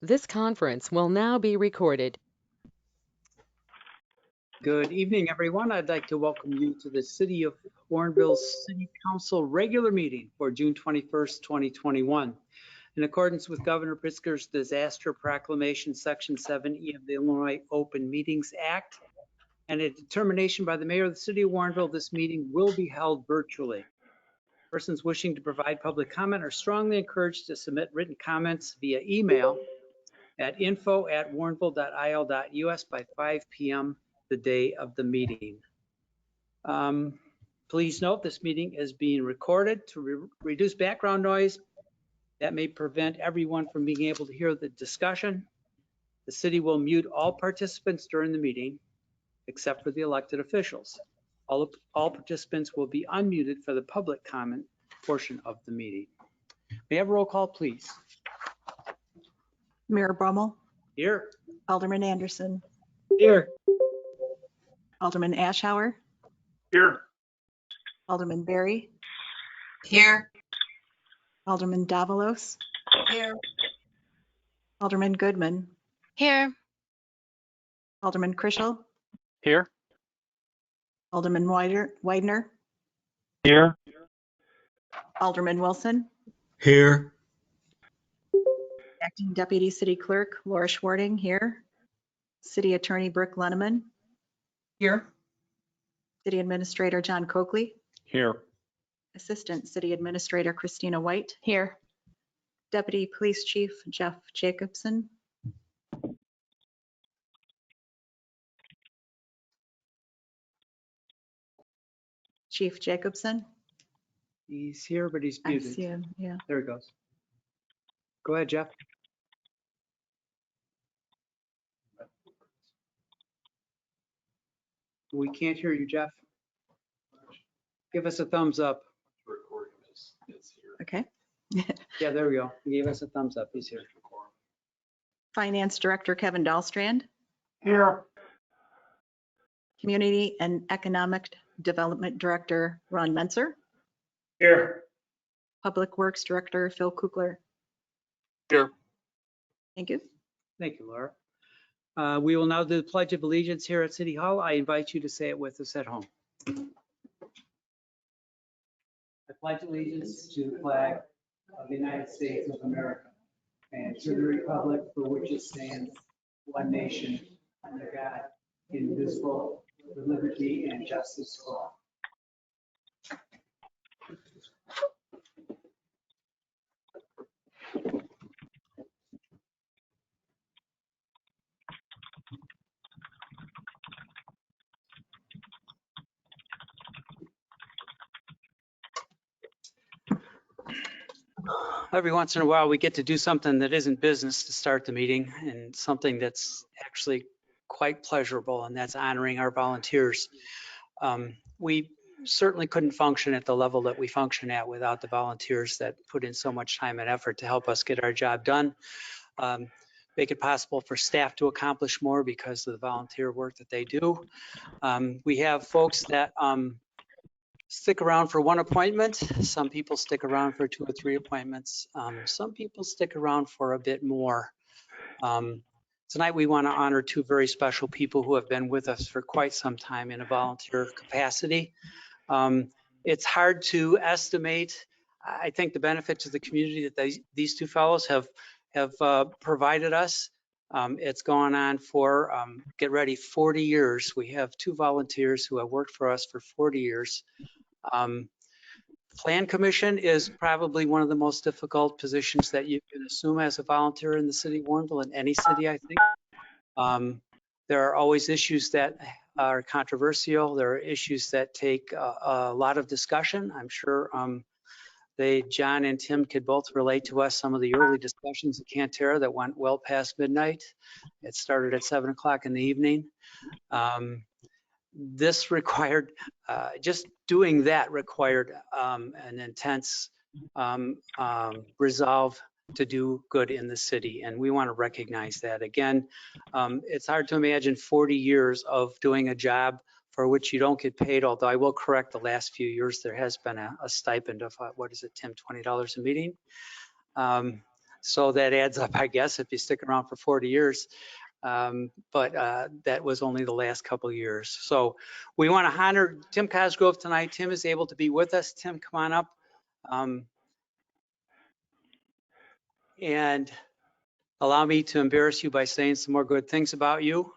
This conference will now be recorded. Good evening, everyone. I'd like to welcome you to the City of Warrenville City Council regular meeting for June 21st, 2021. In accordance with Governor Pritzker's disaster proclamation, Section 7E of the Illinois Open Meetings Act, and a determination by the mayor of the City of Warrenville, this meeting will be held virtually. Persons wishing to provide public comment are strongly encouraged to submit written comments via email at info@warrenville.il.us by 5 p.m. the day of the meeting. Please note this meeting is being recorded to reduce background noise that may prevent everyone from being able to hear the discussion. The city will mute all participants during the meeting except for the elected officials. All participants will be unmuted for the public comment portion of the meeting. May I have a roll call, please? Mayor Brummel. Here. Alderman Anderson. Here. Alderman Ashauer. Here. Alderman Berry. Here. Alderman Davalos. Here. Alderman Goodman. Here. Alderman Krischel. Here. Alderman Widener. Here. Alderman Wilson. Here. Acting Deputy City Clerk Laura Schwarting here. City Attorney Brick Leneman. Here. City Administrator John Coakley. Here. Assistant City Administrator Christina White. Here. Deputy Police Chief Jeff Jacobson. Chief Jacobson. He's here, but he's I muted. see him, yeah. There he goes. Go ahead, Jeff. We can't hear you, Jeff. Give us a thumbs up. Okay. Yeah, there we go. He gave us a thumbs up. He's here. Finance Director Kevin Dahlstrand. Here. Community and Economic Development Director Ron Menser. Here. Public Works Director Phil Kukler. Here. Thank you. Thank you, Laura. We will now do the Pledge of Allegiance here at City Hall. I invite you to say it with us at home. I pledge allegiance to the flag of the United States of America and to the republic for which it stands, one nation, under God, indivisible, with liberty and justice for all. Every once in a while, we get to do something that isn't business to start the meeting, and something that's actually quite pleasurable, and that's honoring our volunteers. We certainly couldn't function at the level that we function at without the volunteers that put in so much time and effort to help us get our job done. Make it possible for staff to accomplish more because of the volunteer work that they do. We have folks that stick around for one appointment. Some people stick around for 2 or 3 appointments. Some people stick around for a bit more. Tonight we want to honor 2 very special people who have been with us for quite some time in a volunteer capacity. It's hard to estimate, I think, the benefit to the community that these 2 fellows have provided us. It's gone on for, get ready, 40 years. We have 2 volunteers who have worked for us for 40 years. Plan commission is probably one of the most difficult positions that you can assume as a volunteer in the city of Warrenville, in any city, I think. There are always issues that are controversial. There are issues that take a lot of discussion. I'm sure John and Tim could both relate to us some of the early discussions at Cantera that went well past midnight. It started at 7 o'clock in the evening. This required, just doing that required an intense resolve to do good in the city, and we want to recognize that. Again, it's hard to imagine 40 years of doing a job for which you don't get paid, although I will correct, the last few years there has been a stipend of, what is it, Tim, $20 a meeting? So that adds up, I guess, if you stick around for 40 years. But that was only the last couple of years. So we want to honor Tim Cosgrove tonight. Tim is able to be with us. Tim, come on up. And allow me to embarrass you by saying some more good things about you,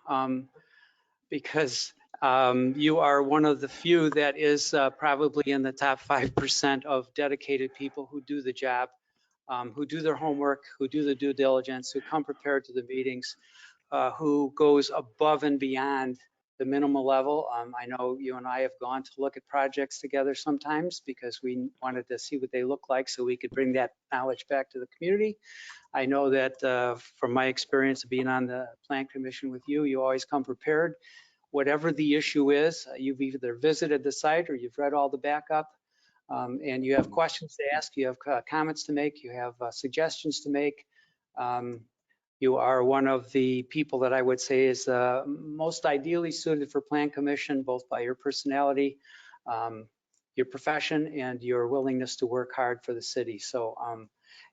because you are one of the few that is probably in the top 5% of dedicated people who do the job, who do their homework, who do the due diligence, who come prepared to the meetings, who goes above and beyond the minimal level. I know you and I have gone to look at projects together sometimes because we wanted to see what they look like so we could bring that knowledge back to the community. I know that from my experience of being on the Plan Commission with you, you always come prepared. Whatever the issue is, you've either visited the site or you've read all the backup, and you have questions to ask, you have comments to make, you have suggestions to make. You are one of the people that I would say is most ideally suited for Plan Commission, both by your personality, your profession, and your willingness to work hard for the city. So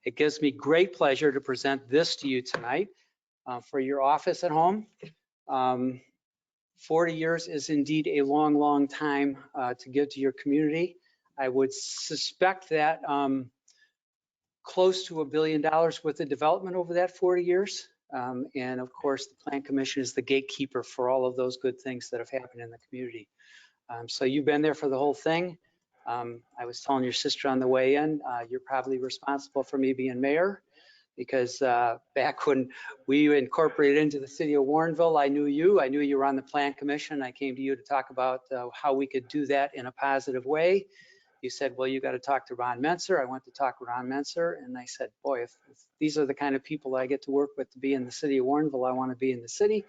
it gives me great pleasure to present this to you tonight for your office at home. 40 years is indeed a long, long time to give to your community. I would suspect that close to $1 billion worth of development over that 40 years. And of course, the Plan Commission is the gatekeeper for all of those good things that have happened in the community. So you've been there for the whole thing. I was telling your sister on the way in, you're probably responsible for me being mayor, because back when we incorporated into the city of Warrenville, I knew you were on the Plan Commission. I came to you to talk about how we could do that in a positive way. You said, well, you got to talk to Ron Menser. I went to talk to Ron Menser, and I said, boy, if these are the kind of people I get to work with to be in the city of Warrenville, I want to be in the city.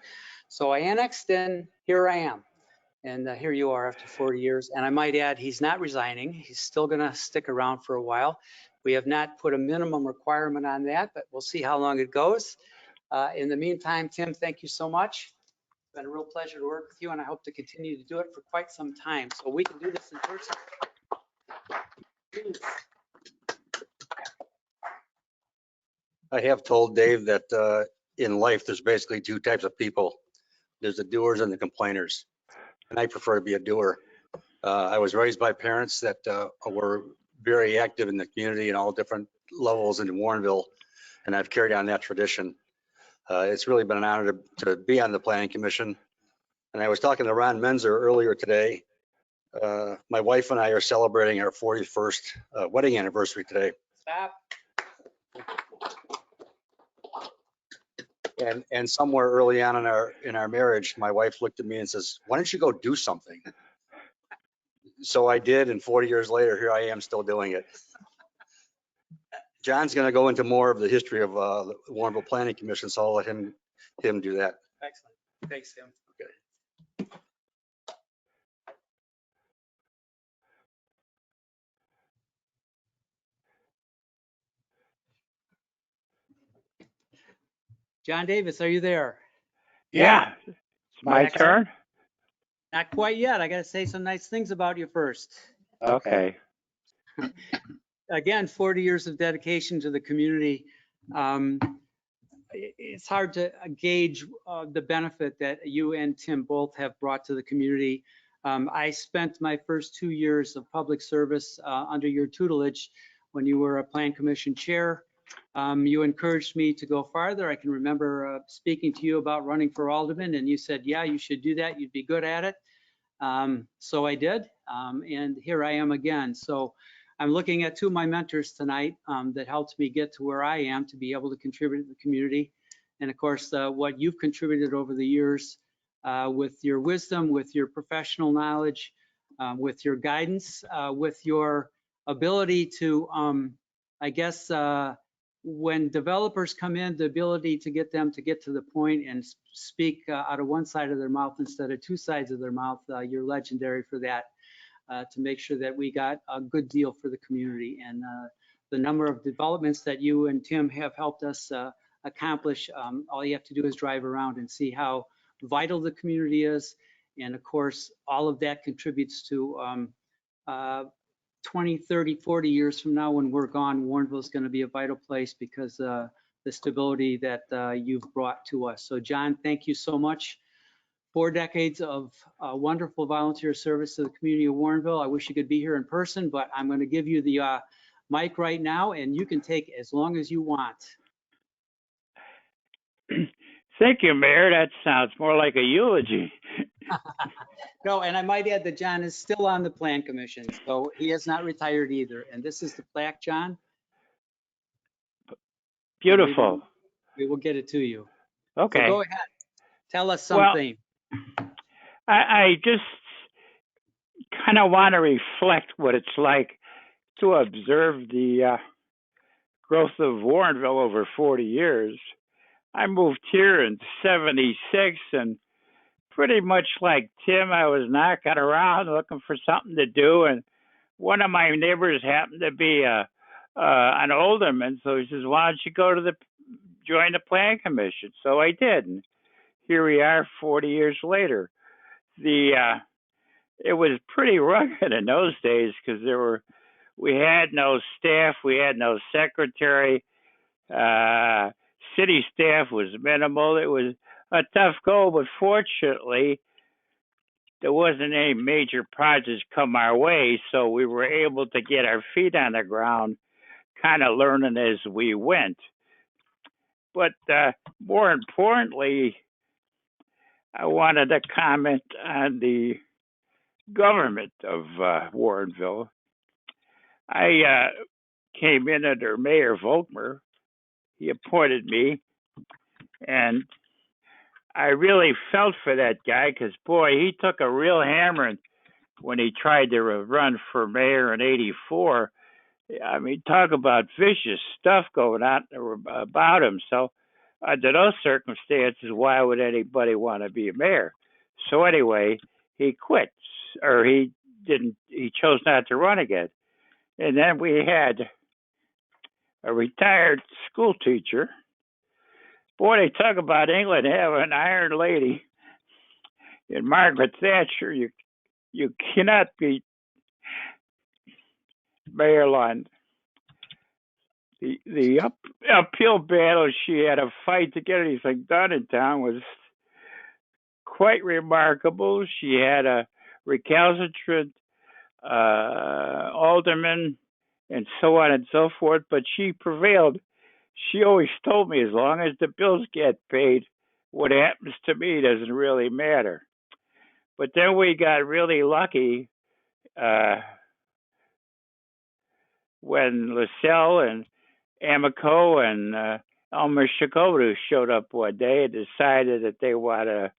So I annexed, and here I am. And here you are after 40 years. And I might add, he's not resigning. He's still going to stick around for a while. We have not put a minimum requirement on that, but we'll see how long it goes. In the meantime, Tim, thank you so much. It's been a real pleasure to work with you, and I hope to continue to do it for quite some time. So we can do this in person. I have told Dave that in life, there's basically two types of people. There's the doers and the complainers. And I prefer to be a doer. I was raised by parents that were very active in the community in all different levels in Warrenville, and I've carried on that tradition. It's really been an honor to be on the Planning Commission. And I was talking to Ron Menser earlier today. My wife and I are celebrating our 41st wedding anniversary today. Stop. And somewhere early on in our marriage, my wife looked at me and says, "Why don't you go do something?" So I did, and 40 years later, here I am still doing it. John's going to go into more of the history of the Warrenville Planning Commission, so I'll let him do that. Excellent. Thanks, Tim. Okay. John Davis, are you there? Yeah, it's my Excellent. turn. Not quite yet. I got to say some nice things about you first. Okay. Again, 40 years of dedication to the community. It's hard to gauge the benefit that you and Tim both have brought to the community. I spent my first 2 years of public service under your tutelage when you were a Plan Commission chair. You encouraged me to go farther. I can remember speaking to you about running for alderman, and you said, yeah, you should do that. You'd be good at it. So I did, and here I am again. So I'm looking at two of my mentors tonight that helped me get to where I am to be able to contribute to the community. And of course, what you've contributed over the years with your wisdom, with your professional knowledge, with your guidance, with your ability to, I guess, when developers come in, the ability to get them to get to the point and speak out of one side of their mouth instead of two sides of their mouth, you're legendary for that, to make sure that we got a good deal for the community. And the number of developments that you and Tim have helped us accomplish, all you have to do is drive around and see how vital the community is. And of course, all of that contributes to 20, 30, 40 years from now when we're gone, Warrenville is going to be a vital place because the stability that you've brought to us. So John, thank you so much. 4 decades of wonderful volunteer service to the community of Warrenville. I wish you could be here in person, but I'm going to give you the mic right now, and you can take as long as you want. Thank you, Mayor. That sounds more like a eulogy. No, and I might add that John is still on the Plan Commission, so he has not retired either. And this is the plaque, John. Beautiful. We will get it to you. Okay. So go ahead. Tell us Well, something. I just kind of want to reflect what it's like to observe the growth of Warrenville over 40 years. I moved here in 76, and pretty much like Tim, I was knocking around looking for something to do, and one of my neighbors happened to be an alderman, so he says, "Why don't you go to join the Plan Commission?" So I did, and here we are 40 years later. It was pretty rugged in those days because we had no staff, we had no secretary, city staff was minimal. It was a tough go, but fortunately, there wasn't any major projects come our way, so we were able to get our feet on the ground, kind of learning as we went. But more importantly, I wanted to comment on the government of Warrenville. I came in under Mayor Volkmer. He appointed me, and I really felt for that guy because, boy, he took a real hammering when he tried to run for mayor in '84. I mean, talk about vicious stuff going on about him. So under those circumstances, why would anybody want to be a mayor? So anyway, he quit, or he chose not to run again. And then we had a retired school teacher. Boy, they talk about England having an iron lady. In Margaret Thatcher, you cannot beat Mayor Lund. The uphill battle she had to fight to get anything done in town was quite remarkable. She had a recalcitrant alderman and so on and so forth, but she prevailed. She always told me, as long as the bills get paid, what happens to me doesn't really matter. But then we got really lucky when LaSalle and Amico and Elmer Shikodu showed up one day and decided that they want to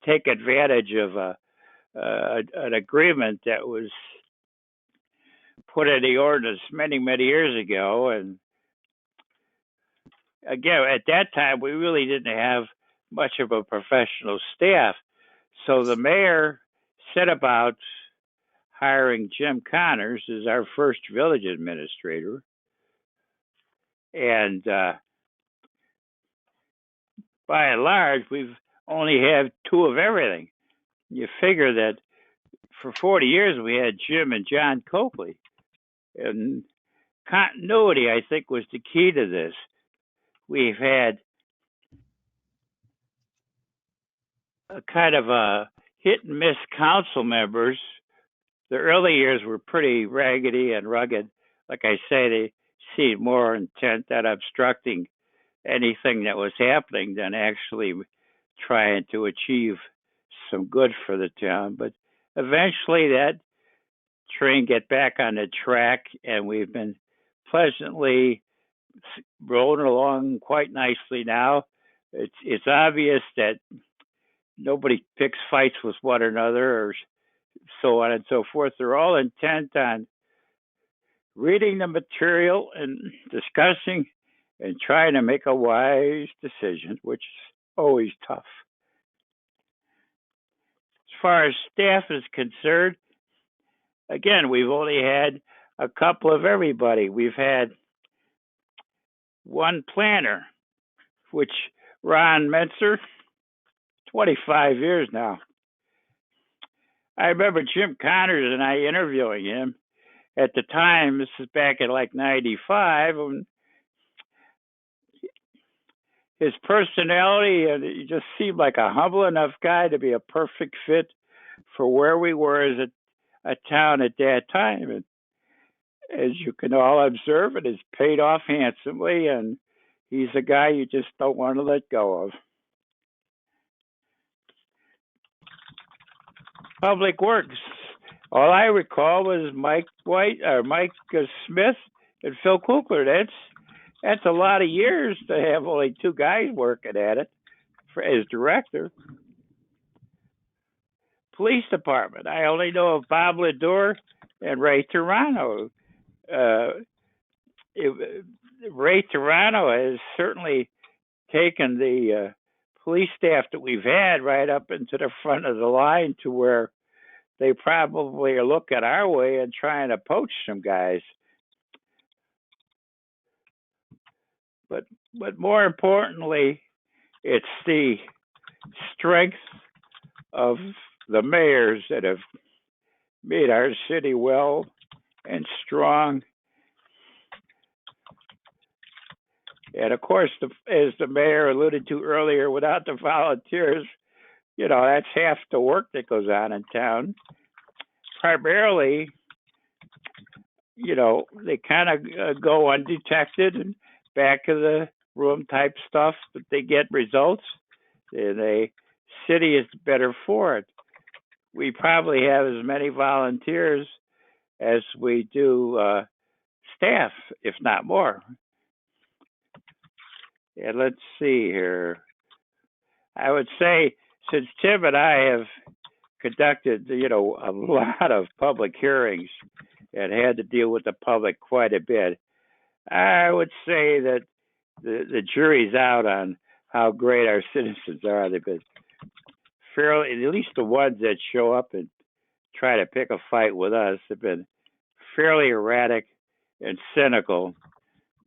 take advantage of an agreement that was put in the ordinance many, many years ago. And again, at that time, we really didn't have much of a professional staff. So the mayor set about hiring Jim Connors as our first village administrator. And by and large, we've only had 2 of everything. You figure that for 40 years, we had Jim and John Coakley. And continuity, I think, was the key to this. We've had a kind of a hit and miss council members. The early years were pretty raggedy and rugged. Like I say, they seemed more intent at obstructing anything that was happening than actually trying to achieve some good for the town. But eventually that train get back on the track, and we've been pleasantly rolling along quite nicely now. It's obvious that nobody picks fights with one another or so on and so forth. They're all intent on reading the material and discussing and trying to make a wise decision, which is always tough. As far as staff is concerned, again, we've only had a couple of everybody. We've had one planner, which Ron Metzer, 25 years now. I remember Jim Connors and I interviewing him at the time. This is back in like '95. And his personality, and he just seemed like a humble enough guy to be a perfect fit for where we were as a town at that time. And as you can all observe, it has paid off handsomely, and he's a guy you just don't want to let go of. Public Works. All I recall was Mike Smith and Phil Kukler. That's a lot of years to have only two guys working at it as director. Police Department. I only know of Bob Lador and Ray Toronto. Ray Toronto has certainly taken the police staff that we've had right up into the front of the line to where they probably are looking our way and trying to poach some guys. But more importantly, it's the strength of the mayors that have made our city well and strong. And of course, as the mayor alluded to earlier, without the volunteers, that's half the work that goes on in town. Primarily, they kind of go undetected and back of the room type stuff, but they get results, and the city is better for it. We probably have as many volunteers as we do staff, if not more. And let's see here. I would say, since Tim and I have conducted, a lot of public hearings and had to deal with the public quite a bit, I would say that the jury's out on how great our citizens are. They've been fairly, at least the ones that show up and try to pick a fight with us, have been fairly erratic and cynical.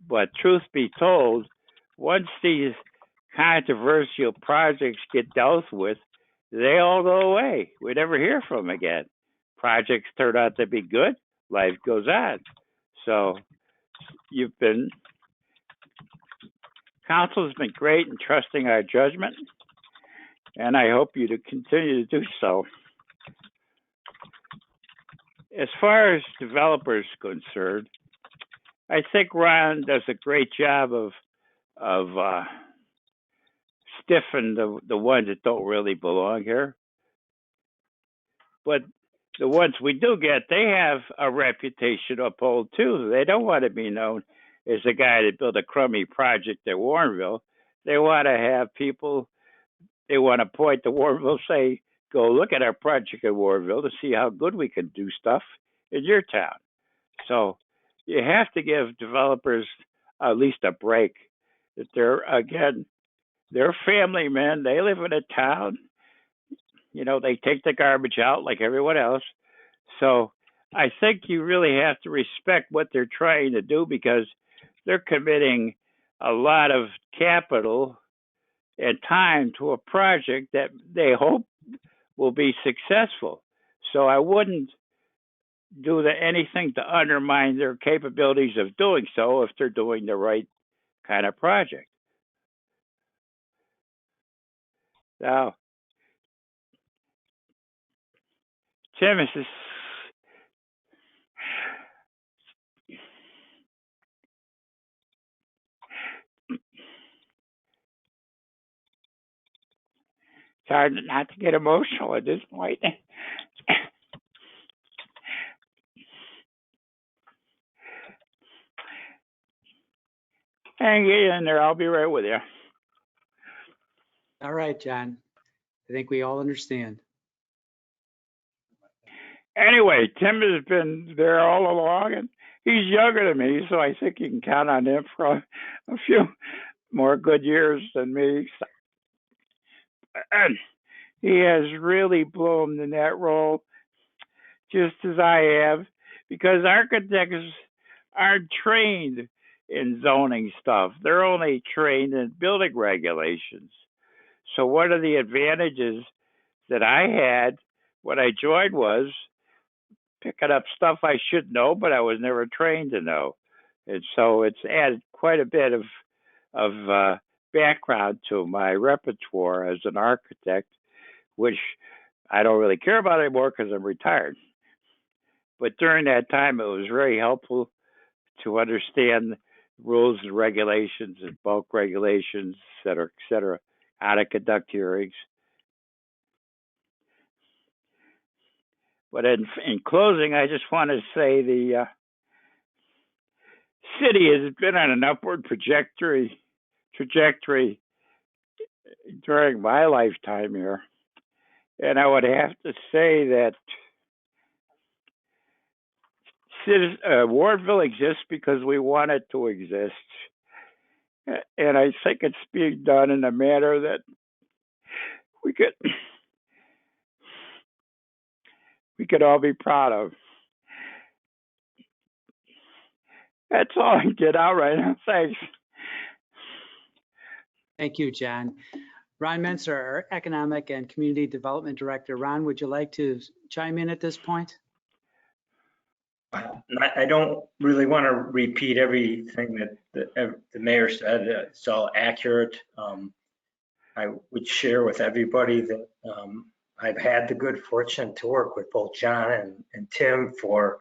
But truth be told, once these controversial projects get dealt with, they all go away. We never hear from them again. Projects turn out to be good, life goes on. So council has been great in trusting our judgment, and I hope you to continue to do so. As far as developers concerned, I think Ron does a great job of stiffing the ones that don't really belong here. But the ones we do get, they have a reputation to uphold too. They don't want to be known as the guy that built a crummy project at Warrenville. They want to have people, they want to point to Warrenville, say, go look at our project at Warrenville to see how good we can do stuff in your town. So you have to give developers at least a break. That they're family men. They live in a town. They take the garbage out like everyone else. So I think you really have to respect what they're trying to do, because they're committing a lot of capital and time to a project that they hope will be successful. So I wouldn't do anything to undermine their capabilities of doing so if they're doing the right kind of project. Now, Tim, it's hard not to get emotional at this point. Hang in there. I'll be right with you. All right, John. I think we all understand. Anyway, Tim has been there all along, and he's younger than me, so I think you can count on him for a few more good years than me. And he has really bloomed in that role, just as I have, because architects aren't trained in zoning stuff. They're only trained in building regulations. So one of the advantages that I had when I joined was picking up stuff I should know, but I was never trained to know. And so it's added quite a bit of background to my repertoire as an architect, which I don't really care about anymore because I'm retired. But during that time, it was very helpful to understand rules and regulations and bulk regulations, et cetera, how to conduct hearings. But in closing, I just want to say the city has been on an upward trajectory during my lifetime here. And I would have to say that Warrenville exists because we want it to exist. And I think it's being done in a manner that we could all be proud of. That's all I can get out right now. Thanks. Thank you, John. Ron Menser, our Economic and Community Development Director. Ron, would you like to chime in at this point? I don't really want to repeat everything that the mayor said. It's all accurate. I would share with everybody that I've had the good fortune to work with both John and Tim for,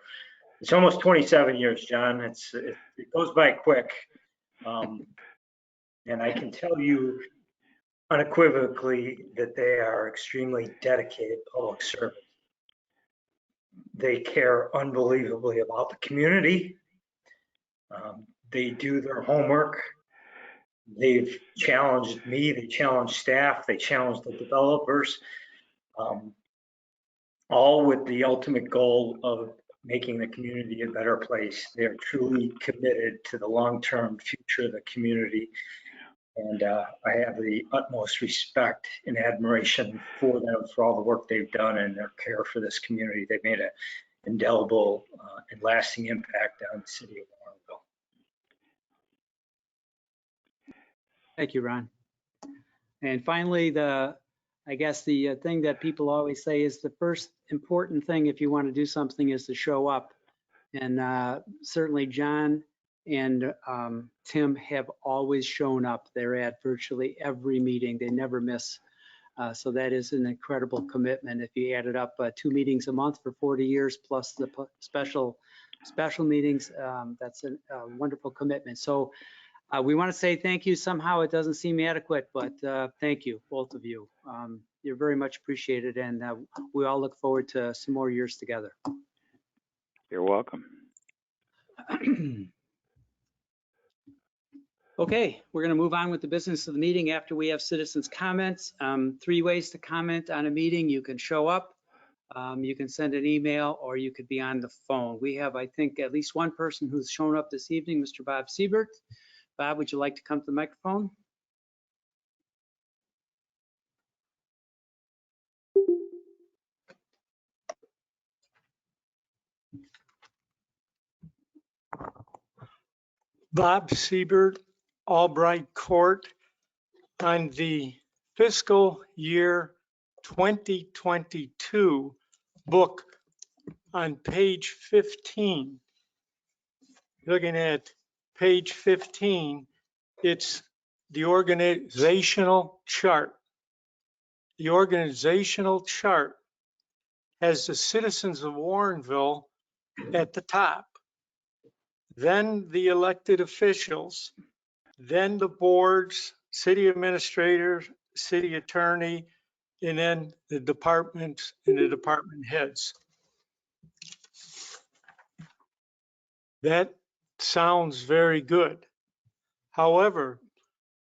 it's almost 27 years, John. It goes by quick. And I can tell you unequivocally that they are extremely dedicated public servants. They care unbelievably about the community. They do their homework. They've challenged me, they challenged staff, they challenged the developers, all with the ultimate goal of making the community a better place. They are truly committed to the long-term future of the community. And I have the utmost respect and admiration for them, for all the work they've done and their care for this community. They've made an indelible and lasting impact on the city of Warrenville. Thank you, Ron. And finally, I guess the thing that people always say is the first important thing if you want to do something is to show up. And certainly John and Tim have always shown up. They're at virtually every meeting. They never miss. So that is an incredible commitment. If you added up 2 meetings a month for 40 years plus the special meetings, that's a wonderful commitment. So we want to say thank you. Somehow it doesn't seem adequate, but thank you, both of you. You're very much appreciated, and we all look forward to some more years together. You're welcome. Okay, we're going to move on with the business of the meeting after we have citizens' comments. 3 ways to comment on a meeting. You can show up, you can send an email, or you could be on the phone. We have, I think, at least one person who's shown up this evening, Mr. Bob Siebert. Bob, would you like to come to the microphone? Bob Siebert, Albright Court, on the fiscal year 2022 book on page 15. Looking at page 15, it's the organizational chart. The organizational chart has the citizens of Warrenville at the top, then the elected officials, then the boards, city administrators, city attorney, and then the departments and the department heads. That sounds very good. However,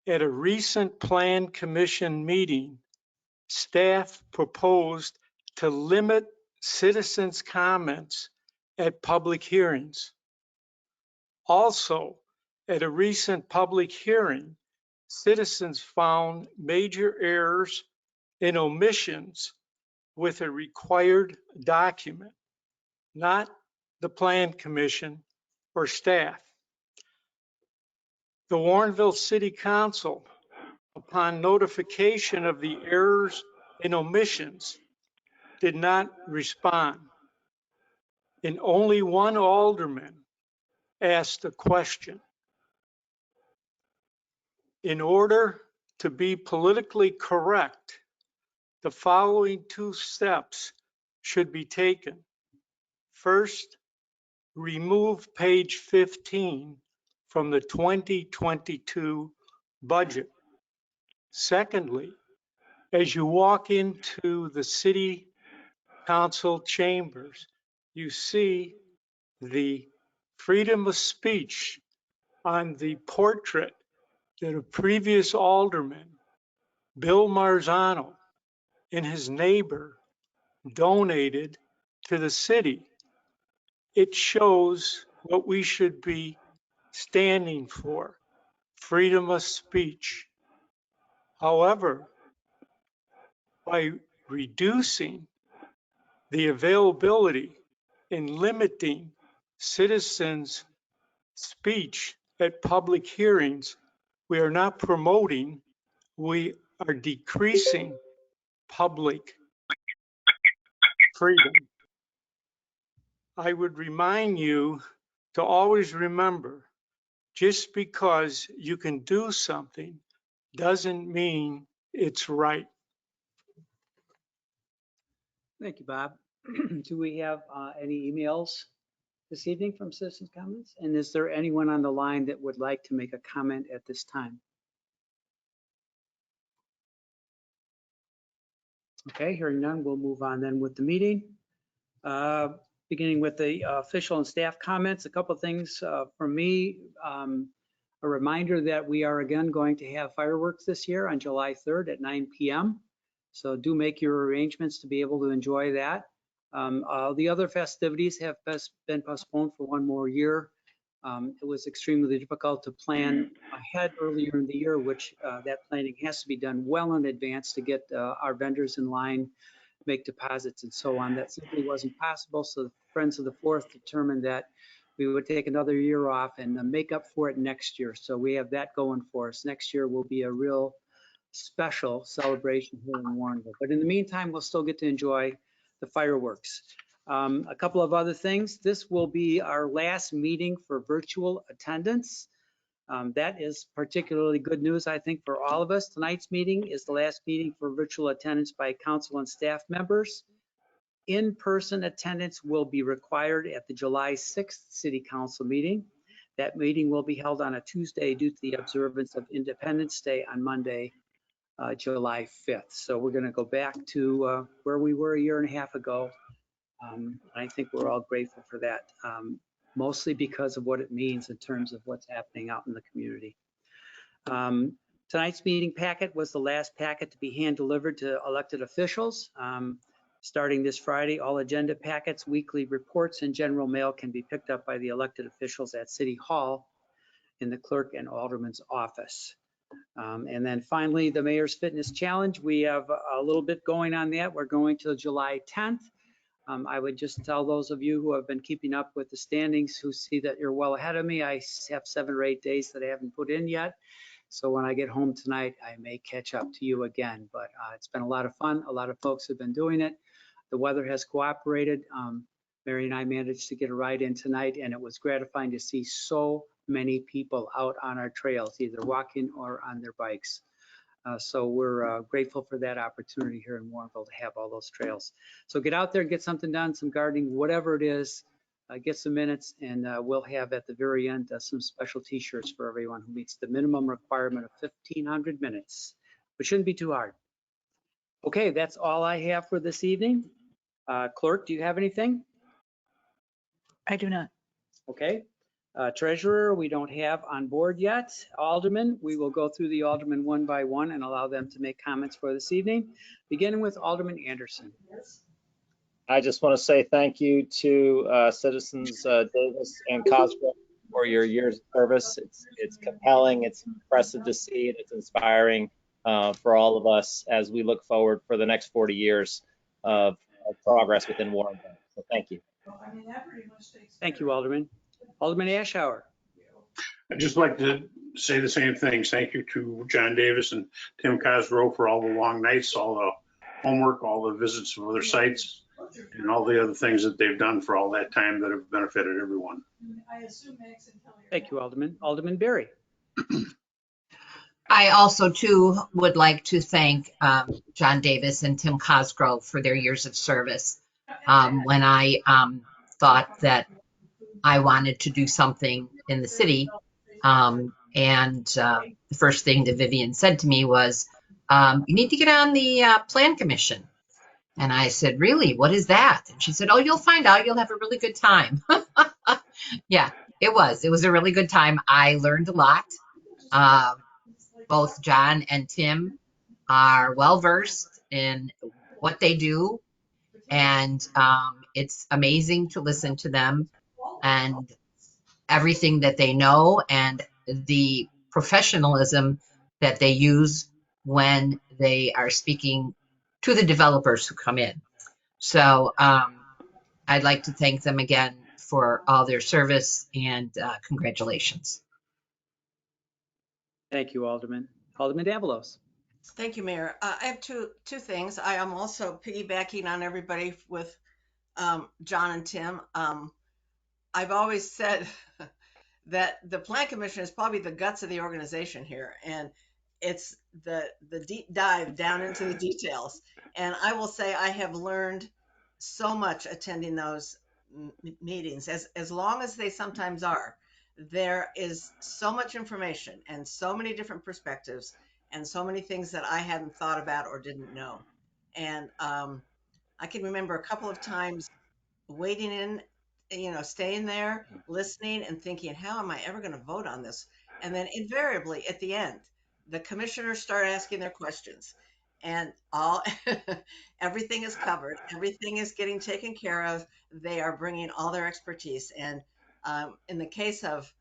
at a recent plan commission meeting, staff proposed to limit citizens' comments at public hearings. Also, at a recent public hearing, citizens found major errors and omissions with a required document, not the plan commission or staff. The Warrenville City Council, upon notification of the errors and omissions, did not respond. And only one alderman asked a question. In order to be politically correct, the following 2 steps should be taken. First, remove page 15 from the 2022 budget. Secondly, as you walk into the city council chambers, you see the freedom of speech on the portrait that a previous alderman, Bill Marzano, and his neighbor donated to the city. It shows what we should be standing for, freedom of speech. However, by reducing the availability and limiting citizens' speech at public hearings, we are not promoting, we are decreasing public freedom. I would remind you to always remember, just because you can do something doesn't mean it's right. Thank you, Bob. Do we have any emails this evening from citizens' comments? And is there anyone on the line that would like to make a comment at this time? Okay, hearing none, we'll move on then with the meeting. Beginning with the official and staff comments, a couple of things from me. A reminder that we are again going to have fireworks this year on July 3rd at 9 p.m. So do make your arrangements to be able to enjoy that. The other festivities have been postponed for 1 more year. It was extremely difficult to plan ahead earlier in the year, which that planning has to be done well in advance to get our vendors in line, make deposits and so on. That simply wasn't possible. So the Friends of the Fourth determined that we would take another year off and make up for it next year. So we have that going for us. Next year will be a real special celebration here in Warrenville. But in the meantime, we'll still get to enjoy the fireworks. A couple of other things. This will be our last meeting for virtual attendance. That is particularly good news, I think, for all of us. Tonight's meeting is the last meeting for virtual attendance by council and staff members. In-person attendance will be required at the July 6th City Council meeting. That meeting will be held on a Tuesday due to the observance of Independence Day on Monday, July 5th. So we're going to go back to where we were a year and a half ago. I think we're all grateful for that, mostly because of what it means in terms of what's happening out in the community. Tonight's meeting packet was the last packet to be hand delivered to elected officials. Starting this Friday, all agenda packets, weekly reports, and general mail can be picked up by the elected officials at City Hall in the clerk and alderman's office. And then finally, the Mayor's Fitness Challenge. We have a little bit going on that. We're going till July 10th. I would just tell those of you who have been keeping up with the standings, who see that you're well ahead of me. I have 7 or 8 days that I haven't put in yet. So when I get home tonight, I may catch up to you again. But it's been a lot of fun. A lot of folks have been doing it. The weather has cooperated. Mary and I managed to get a ride in tonight, and it was gratifying to see so many people out on our trails, either walking or on their bikes. So we're grateful for that opportunity here in Warrenville to have all those trails. So get out there and get something done, some gardening, whatever it is, get some minutes, and we'll have at the very end some special t-shirts for everyone who meets the minimum requirement of 1,500 minutes, which shouldn't be too hard. Okay, that's all I have for this evening. Clerk, do you have anything? I do not. Okay. Treasurer, we don't have on board yet. Alderman, we will go through the alderman one by one and allow them to make comments for this evening, beginning with Alderman Anderson. I just want to say thank you to citizens Davis and Cosgrove for your years of service. It's compelling, it's impressive to see, and it's inspiring for all of us as we look forward for the next 40 years of progress within Warrenville. So thank you. Thank you, Alderman. Alderman Ashour. I'd just like to say the same things. Thank you to John Davis and Tim Cosgrove for all the long nights, all the homework, all the visits to other sites, and all the other things that they've done for all that time that have benefited everyone. Thank you, Alderman. Alderman Berry. I also too would like to thank John Davis and Tim Cosgrove for their years of service. When I thought that I wanted to do something in the city, and the first thing that Vivian said to me was, "You need to get on the Plan Commission." And I said, "Really? What is that?" And she said, "Oh, you'll find out. You'll have a really good time." Yeah, it was. It was a really good time. I learned a lot. Uh, Both John and Tim are well versed in what they do, and it's amazing to listen to them and everything that they know and the professionalism that they use when they are speaking to the developers who come in. So I'd like to thank them again for all their service and congratulations. Thank you, Alderman. Alderman Davalos. Thank you, Mayor. I have two things. I am also piggybacking on everybody with John and Tim. I've always said that the Plan Commission is probably the guts of the organization here, and it's the deep dive down into the details. And I will say I have learned so much attending those meetings, as long as they sometimes are. There is so much information and so many different perspectives and so many things that I hadn't thought about or didn't know. And I can remember a couple of times waiting in, staying there, listening and thinking, how am I ever going to vote on this? And then invariably at the end, the commissioners start asking their questions and all everything is covered. Everything is getting taken care of. They are bringing all their expertise. And in the case of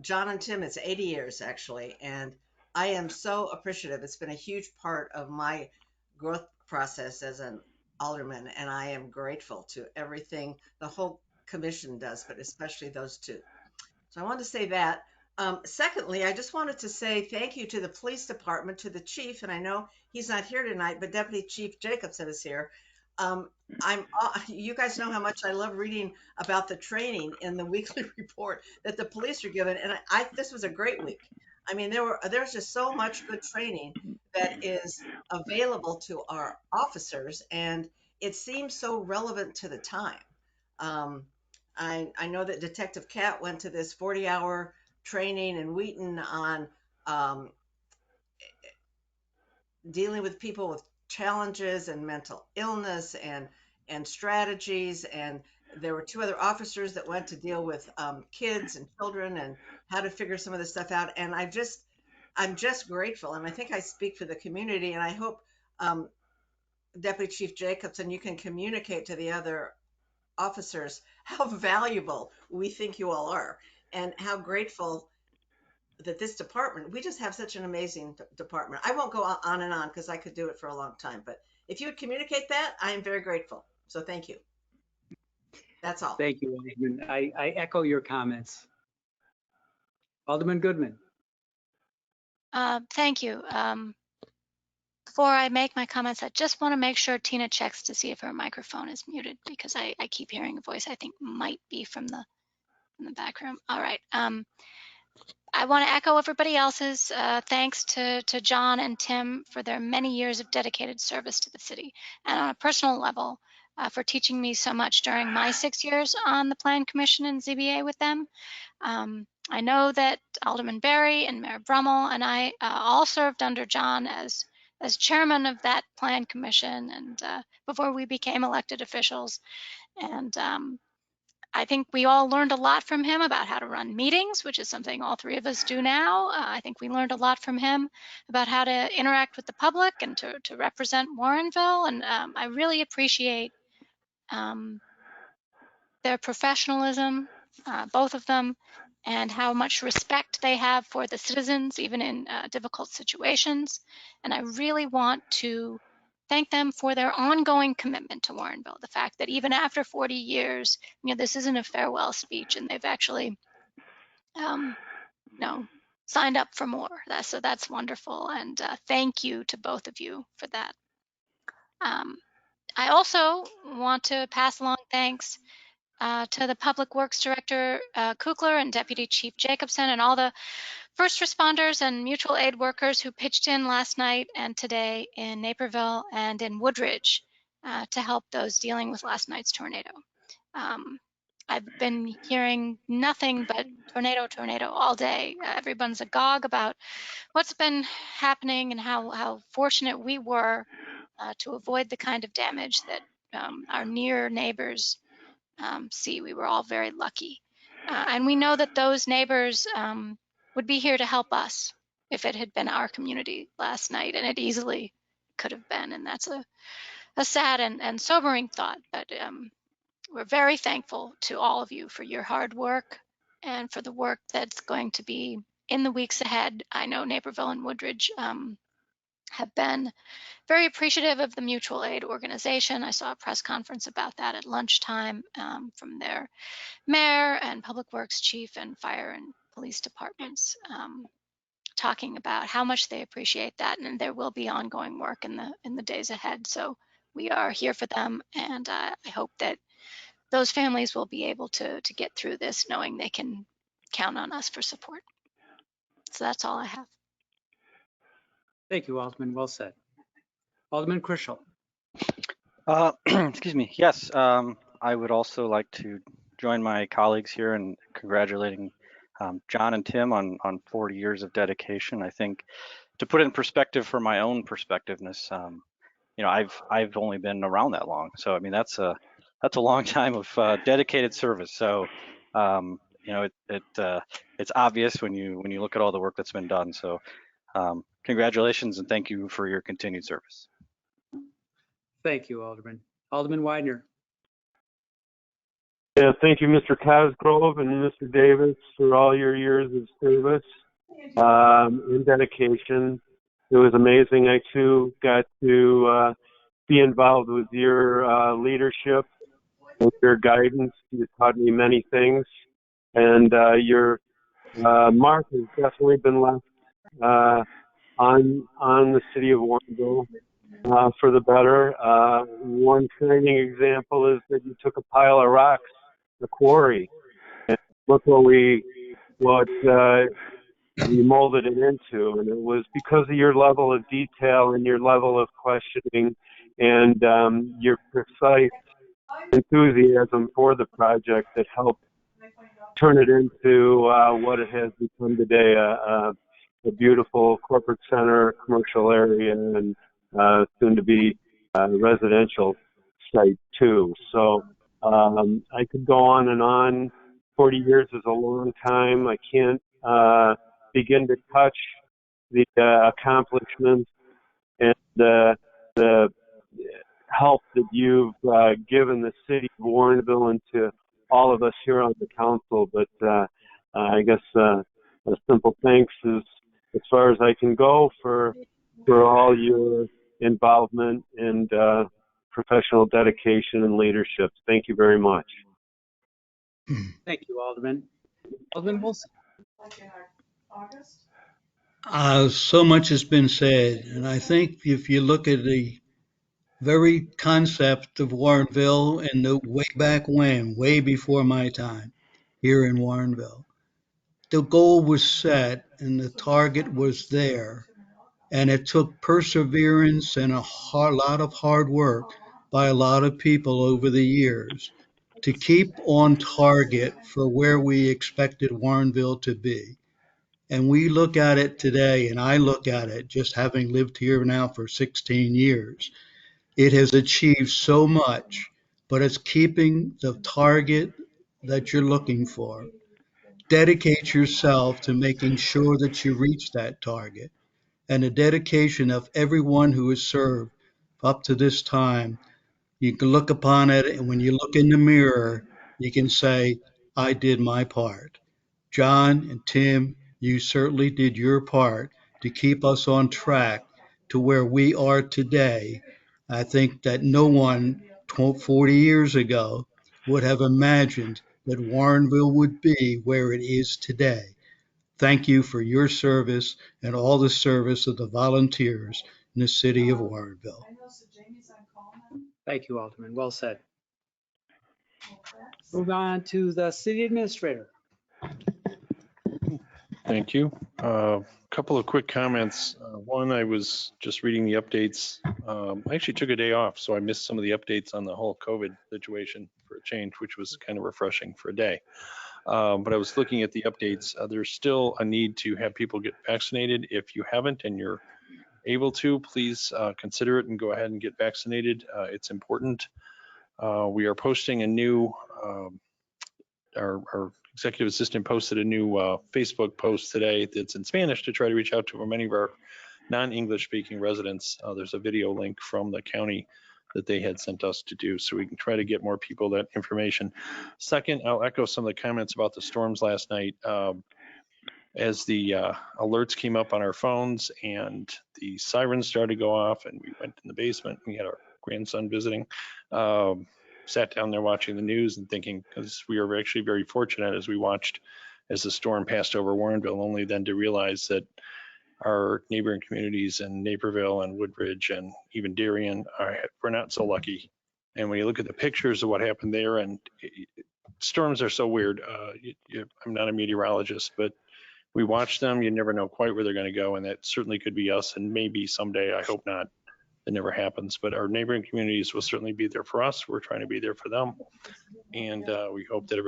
John and Tim, it's 80 years actually. And I am so appreciative. It's been a huge part of my growth process as an alderman, and I am grateful to everything the whole commission does, but especially those two. So I wanted to say that. Secondly, I just wanted to say thank you to the police department, to the chief, and I know he's not here tonight, but Deputy Chief Jacobson is here. You guys know how much I love reading about the training in the weekly report that the police are given, and this was a great week. I mean, there's just so much good training that is available to our officers, and it seems so relevant to the time. I know that Detective Cat went to this 40-hour training in Wheaton on dealing with people with challenges and mental illness and strategies. And there were two other officers that went to deal with kids and children and how to figure some of this stuff out. And I'm just grateful. And I think I speak for the community. And I hope Deputy Chief Jacobson, you can communicate to the other officers how valuable we think you all are and how grateful that this department, we just have such an amazing department. I won't go on and on because I could do it for a long time, but if you would communicate that, I am very grateful. So thank you. That's all. Thank you, Alderman. I echo your comments. Alderman Goodman. Thank you. Before I make my comments, I just want to make sure Tina checks to see if her microphone is muted because I keep hearing a voice I think might be from the back room. All right. I want to echo everybody else's thanks to John and Tim for their many years of dedicated service to the city, and on a personal level for teaching me so much during my 6 years on the Plan Commission and ZBA with them. I know that Alderman Berry and Mayor Brummel and I all served under John as chairman of that Plan Commission and before we became elected officials. And I think we all learned a lot from him about how to run meetings, which is something all three of us do now. I think we learned a lot from him about how to interact with the public and to represent Warrenville. And I really appreciate their professionalism, both of them, and how much respect they have for the citizens, even in difficult situations. And I really want to thank them for their ongoing commitment to Warrenville. The fact that even after 40 years, this isn't a farewell speech, and they've actually, signed up for more. So that's wonderful, and thank you to both of you for that. I also want to pass along thanks to the Public Works Director Kukler and Deputy Chief Jacobson and all the first responders and mutual aid workers who pitched in last night and today in Naperville and in Woodridge to help those dealing with last night's tornado. I've been hearing nothing but tornado, tornado all day. Everyone's agog about what's been happening and how fortunate we were to avoid the kind of damage that our near neighbors see. We were all very lucky. And we know that those neighbors would be here to help us if it had been our community last night, and it easily could have been. And that's a sad and sobering thought, but we're very thankful to all of you for your hard work and for the work that's going to be in the weeks ahead. I know Naperville and Woodridge have been very appreciative of the mutual aid organization. I saw a press conference about that at lunchtime from their mayor and public works chief and fire and police departments talking about how much they appreciate that, and there will be ongoing work in the days ahead. So we are here for them, and I hope that those families will be able to get through this knowing they can count on us for support. So that's all I have. Thank you, Alderman. Well said. Alderman Chrisell. Excuse me. Yes, I would also like to join my colleagues here in congratulating John and Tim on 40 years of dedication. I think to put it in perspective for my own perspectiveness, you know, I've only been around that long. So I mean, that's a long time of dedicated service. So you know, it's obvious when you look at all the work that's been done. So congratulations and thank you for your continued service. Thank you, Alderman. Alderman Widener. Yeah, thank you, Mr. Cosgrove and Mr. Davis, for all your years of service and dedication. It was amazing. I, too, got to be involved with your leadership and your guidance. You taught me many things. And your mark has definitely been left on the city of Warrenville for the better. One shining example is that you took a pile of rocks, the quarry, and look what we molded it into. And it was because of your level of detail and your level of questioning and your precise enthusiasm for the project that helped turn it into what it has become today, a beautiful corporate center, commercial area, and soon to be residential site too. So I could go on and on. 40 years is a long time. I can't begin to touch the accomplishments and the help that you've given the city of Warrenville and to all of us here on the council. But I guess a simple thanks is as far as I can go for all your involvement and professional dedication and leadership. Thank you very much. Thank you, Alderman. Alderman Wilson. So much has been said, and I think if you look at the very concept of Warrenville and the way back when, way before my time here in Warrenville, the goal was set and the target was there. And it took perseverance and a lot of hard work by a lot of people over the years to keep on target for where we expected Warrenville to be. And we look at it today, and I look at it just having lived here now for 16 years. It has achieved so much, but it's keeping the target that you're looking for. Dedicate yourself to making sure that you reach that target. And the dedication of everyone who has served up to this time, you can look upon it, and when you look in the mirror, you can say, I did my part. John and Tim, you certainly did your part to keep us on track to where we are today. I think that no one 40 years ago would have imagined that Warrenville would be where it is today. Thank you for your service and all the service of the volunteers in the city of Warrenville. Thank you, Alderman. Well said. Move on to the city administrator. Thank you. Couple of quick comments. One, I was just reading the updates. I actually took a day off, so I missed some of the updates on the whole COVID situation for a change, which was kind of refreshing for a day. But I was looking at the updates. There's still a need to have people get vaccinated. If you haven't and you're able to, please consider it and go ahead and get vaccinated. It's important. We are posting a new, our executive assistant posted a new Facebook post today that's in Spanish to try to reach out to many of our non-English speaking residents. There's a video link from the county that they had sent us to do, so we can try to get more people that information. Second, I'll echo some of the comments about the storms last night. As the alerts came up on our phones and the sirens started to go off and we went in the basement, we had our grandson visiting, sat down there watching the news and thinking, because we were actually very fortunate as we watched as the storm passed over Warrenville, only then to realize that our neighboring communities in Naperville and Woodbridge and even Darien we're not so lucky. And when you look at the pictures of what happened there, and storms are so weird. I'm not a meteorologist, but we watch them. You never know quite where they're going to go, and that certainly could be us. And maybe someday, I hope not, it never happens. But our neighboring communities will certainly be there for us. We're trying to be there for them, and we hope that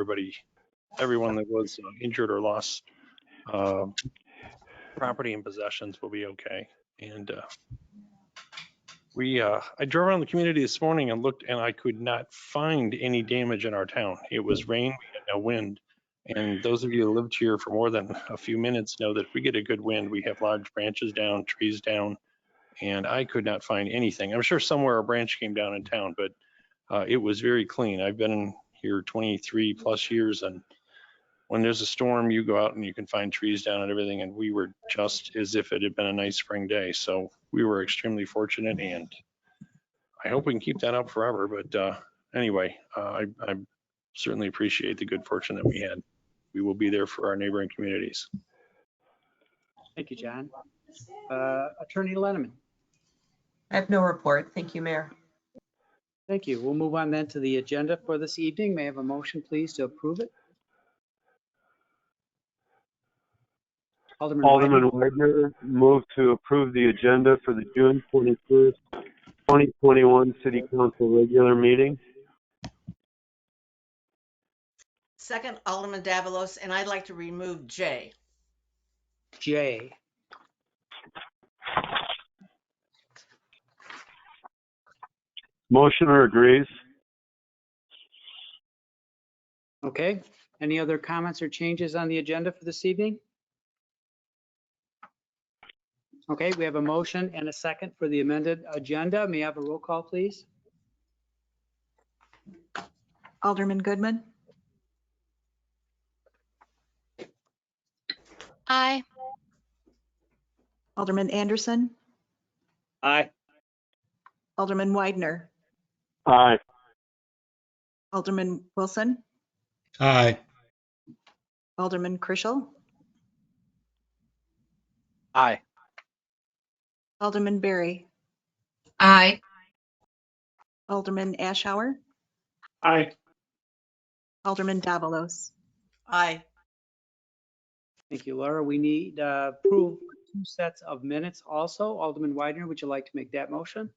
everyone that was injured or lost property and possessions will be okay. And I drove around the community this morning and looked, and I could not find any damage in our town. It was rain, we had no wind. And those of you who lived here for more than a few minutes know that if we get a good wind, we have large branches down, trees down, and I could not find anything. I'm sure somewhere a branch came down in town, but it was very clean. I've been here 23 plus years, and when there's a storm, you go out and you can find trees down and everything, and we were just as if it had been a nice spring day. So we were extremely fortunate, and I hope we can keep that up forever. But anyway, I certainly appreciate the good fortune that we had. We will be there for our neighboring communities. Thank you, John. Attorney Lenneman. I have no report. Thank you, Mayor. Thank you. We'll move on then to the agenda for this evening. May I have a motion, please, to approve it? Alderman Widener, move to approve the agenda for the June 21st, 2021 City Council regular meeting. Second, Alderman Davalos, and I'd like to remove J. J. Motioner agrees. Okay. Any other comments or changes on the agenda for this evening? Okay, we have a motion and a second for the amended agenda. May I have a roll call, please? Alderman Goodman, Aye. Alderman Anderson, Aye. Alderman Widener, Aye. Alderman Wilson, Aye. Alderman Krischel, Aye. Alderman Berry, Aye. Alderman Ashour, Aye. Alderman Davalos. Aye. Thank you, Laura. We need approve 2 sets of minutes also. Alderman Widener, would you like to make that motion?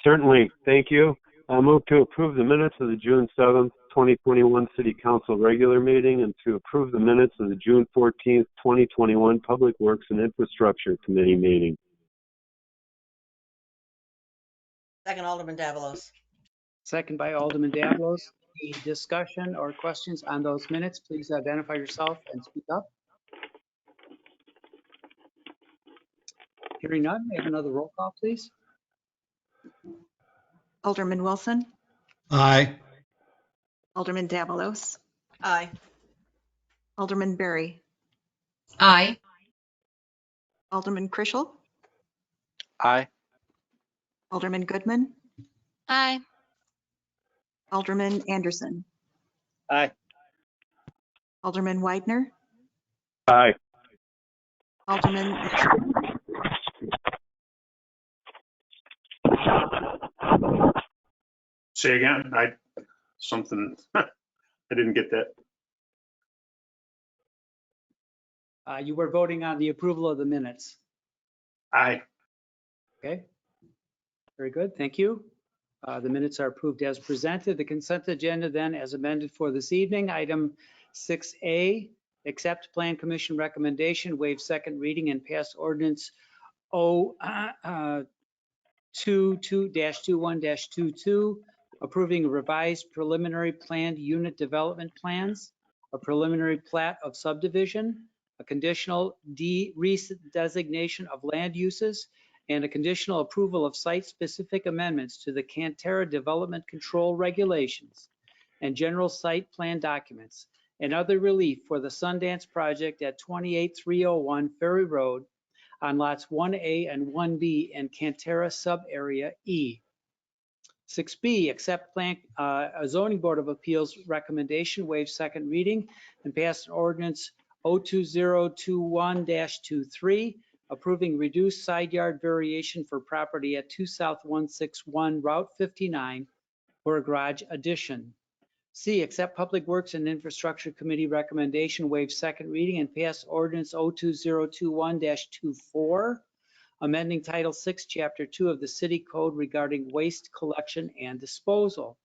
Certainly. Thank you. I move to approve the minutes of the June 7th, 2021 City Council regular meeting and to approve the minutes of the June 14th, 2021 Public Works and Infrastructure Committee meeting. Second, Alderman Davalos. Second by Alderman Davalos. Any discussion or questions on those minutes? Please identify yourself and speak up. Hearing none, may I have another roll call, please? Alderman Wilson, Aye. Alderman Davalos, Aye. Alderman Berry, Aye. Alderman Krischel, Aye. Alderman Goodman, Aye. Alderman Anderson, Aye. Alderman Widener, Aye. Alderman Ashour. Say again, I didn't get that. You were voting on the approval of the minutes. Aye. Okay. Very good. Thank you. The minutes are approved as presented. The consent agenda then as amended for this evening. Item 6A, accept Plan Commission recommendation, waive second reading and pass ordinance 22-21-22, approving revised preliminary planned unit development plans, a preliminary plat of subdivision, a conditional redesignation of land uses, and a conditional approval of site-specific amendments to the Cantera Development Control Regulations and general site plan documents, and other relief for the Sundance project at 28301 Ferry Road on lots 1A and 1B in Cantera sub-area E. 6B, accept a zoning board of appeals recommendation, waive second reading, and pass an ordinance 02021-23, approving reduced side yard variation for property at 2 South 161 Route 59 for a garage addition. C, accept Public Works and Infrastructure Committee recommendation, waive second reading, and pass ordinance 02021-24, amending Title 6, Chapter 2 of the City Code regarding waste collection and disposal.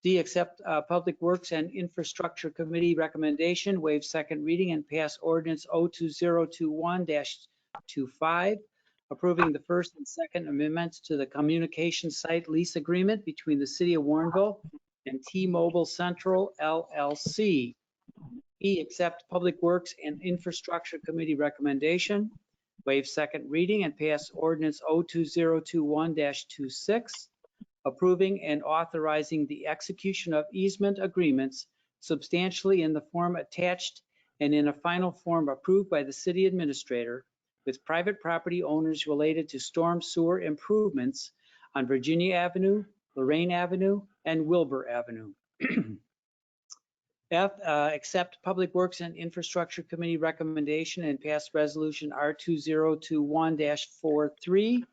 D, accept Public Works and Infrastructure Committee recommendation, waive second reading, and pass ordinance 02021-25, approving the first and second amendments to the communication site lease agreement between the City of Warrenville and T-Mobile Central LLC. E, accept Public Works and Infrastructure Committee recommendation, waive second reading, and pass ordinance 02021-26, approving and authorizing the execution of easement agreements substantially in the form attached and in a final form approved by the city administrator with private property owners related to storm sewer improvements on Virginia Avenue, Lorraine Avenue, and Wilbur Avenue. F, accept Public Works and Infrastructure Committee recommendation and pass resolution R2021-43,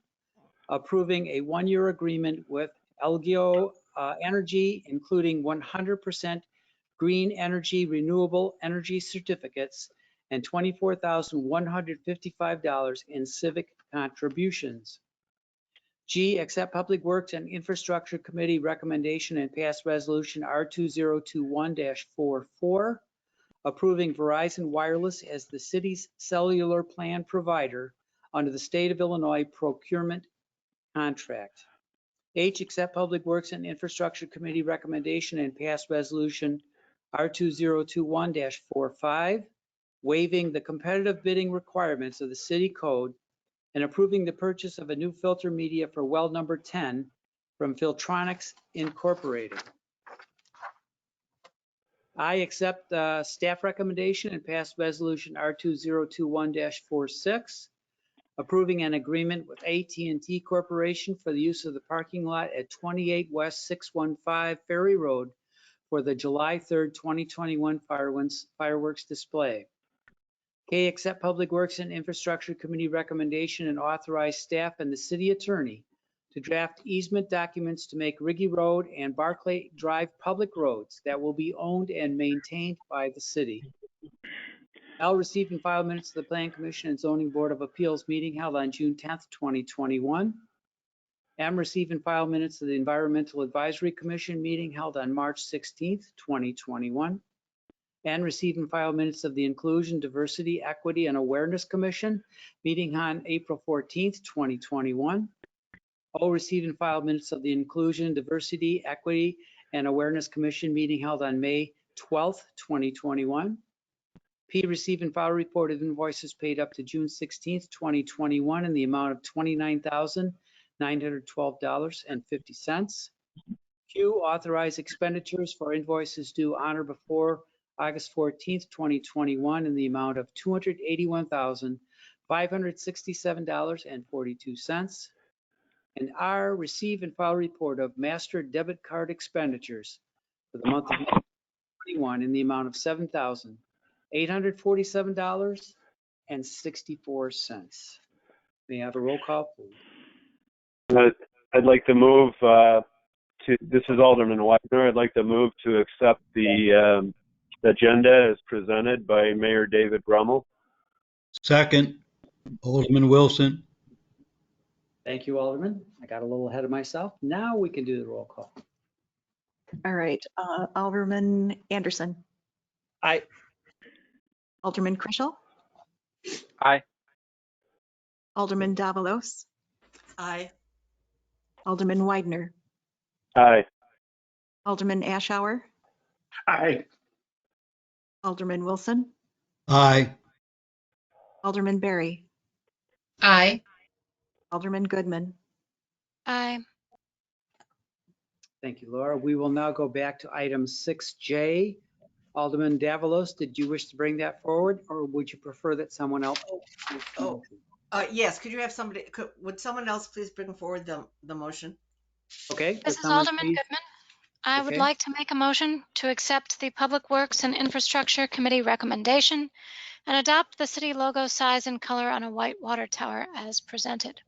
approving a one-year agreement with Elgio Energy, including 100% green energy renewable energy certificates and $24,155 in civic contributions. G, accept Public Works and Infrastructure Committee recommendation and pass resolution R2021-44, approving Verizon Wireless as the city's cellular plan provider under the State of Illinois procurement contract. H, accept Public Works and Infrastructure Committee recommendation and pass resolution R2021-45, waiving the competitive bidding requirements of the city code and approving the purchase of a new filter media for well number 10 from Filtronics Incorporated. I accept staff recommendation and pass resolution R2021-46, approving an agreement with AT&T Corporation for the use of the parking lot at 28 West 615 Ferry Road for the July 3rd, 2021 fireworks display. K, accept Public Works and Infrastructure Committee recommendation and authorize staff and the city attorney to draft easement documents to make Riggy Road and Barclay Drive public roads that will be owned and maintained by the city. L, receive and file minutes of the Plan Commission and Zoning Board of Appeals meeting held on June 10th, 2021. M, receive and file minutes of the Environmental Advisory Commission meeting held on March 16th, 2021. And receive and file minutes of the Inclusion, Diversity, Equity, and Awareness Commission meeting on April 14th, 2021. O, receive and file minutes of the Inclusion, Diversity, Equity, and Awareness Commission meeting held on May 12th, 2021. P, receive and file report of invoices paid up to June 16th, 2021 in the amount of $29,912.50. Q, authorize expenditures for invoices due on or before August 14th, 2021 in the amount of $281,567.42. And R, receive and file report of master debit card expenditures for the month of May 2021 in the amount of $7,847.64. May I have a roll call, please? I'd like to move this is Alderman Wagner. I'd like to move to accept the agenda as presented by Mayor David Rummel. Second, Alderman Wilson. Thank you, Alderman. I got a little ahead of myself. Now we can do the roll call. All right, Alderman Anderson, Aye. Alderman Krischel, Aye. Alderman Davalos, Aye. Alderman Widener, Aye. Alderman Ashour, Aye. Alderman Wilson, Aye. Alderman Berry, Aye. Alderman Goodman. Aye. Thank you, Laura. We will now go back to item 6J. Alderman Davalos, did you wish to bring that forward, or would you prefer that someone else? Oh, yes, could you have somebody, would someone else please bring forward the motion? Okay. This is Alderman Goodman. I would Okay. like to make a motion to accept the Public Works and Infrastructure Committee recommendation and adopt the city logo size and color on a white water tower as presented.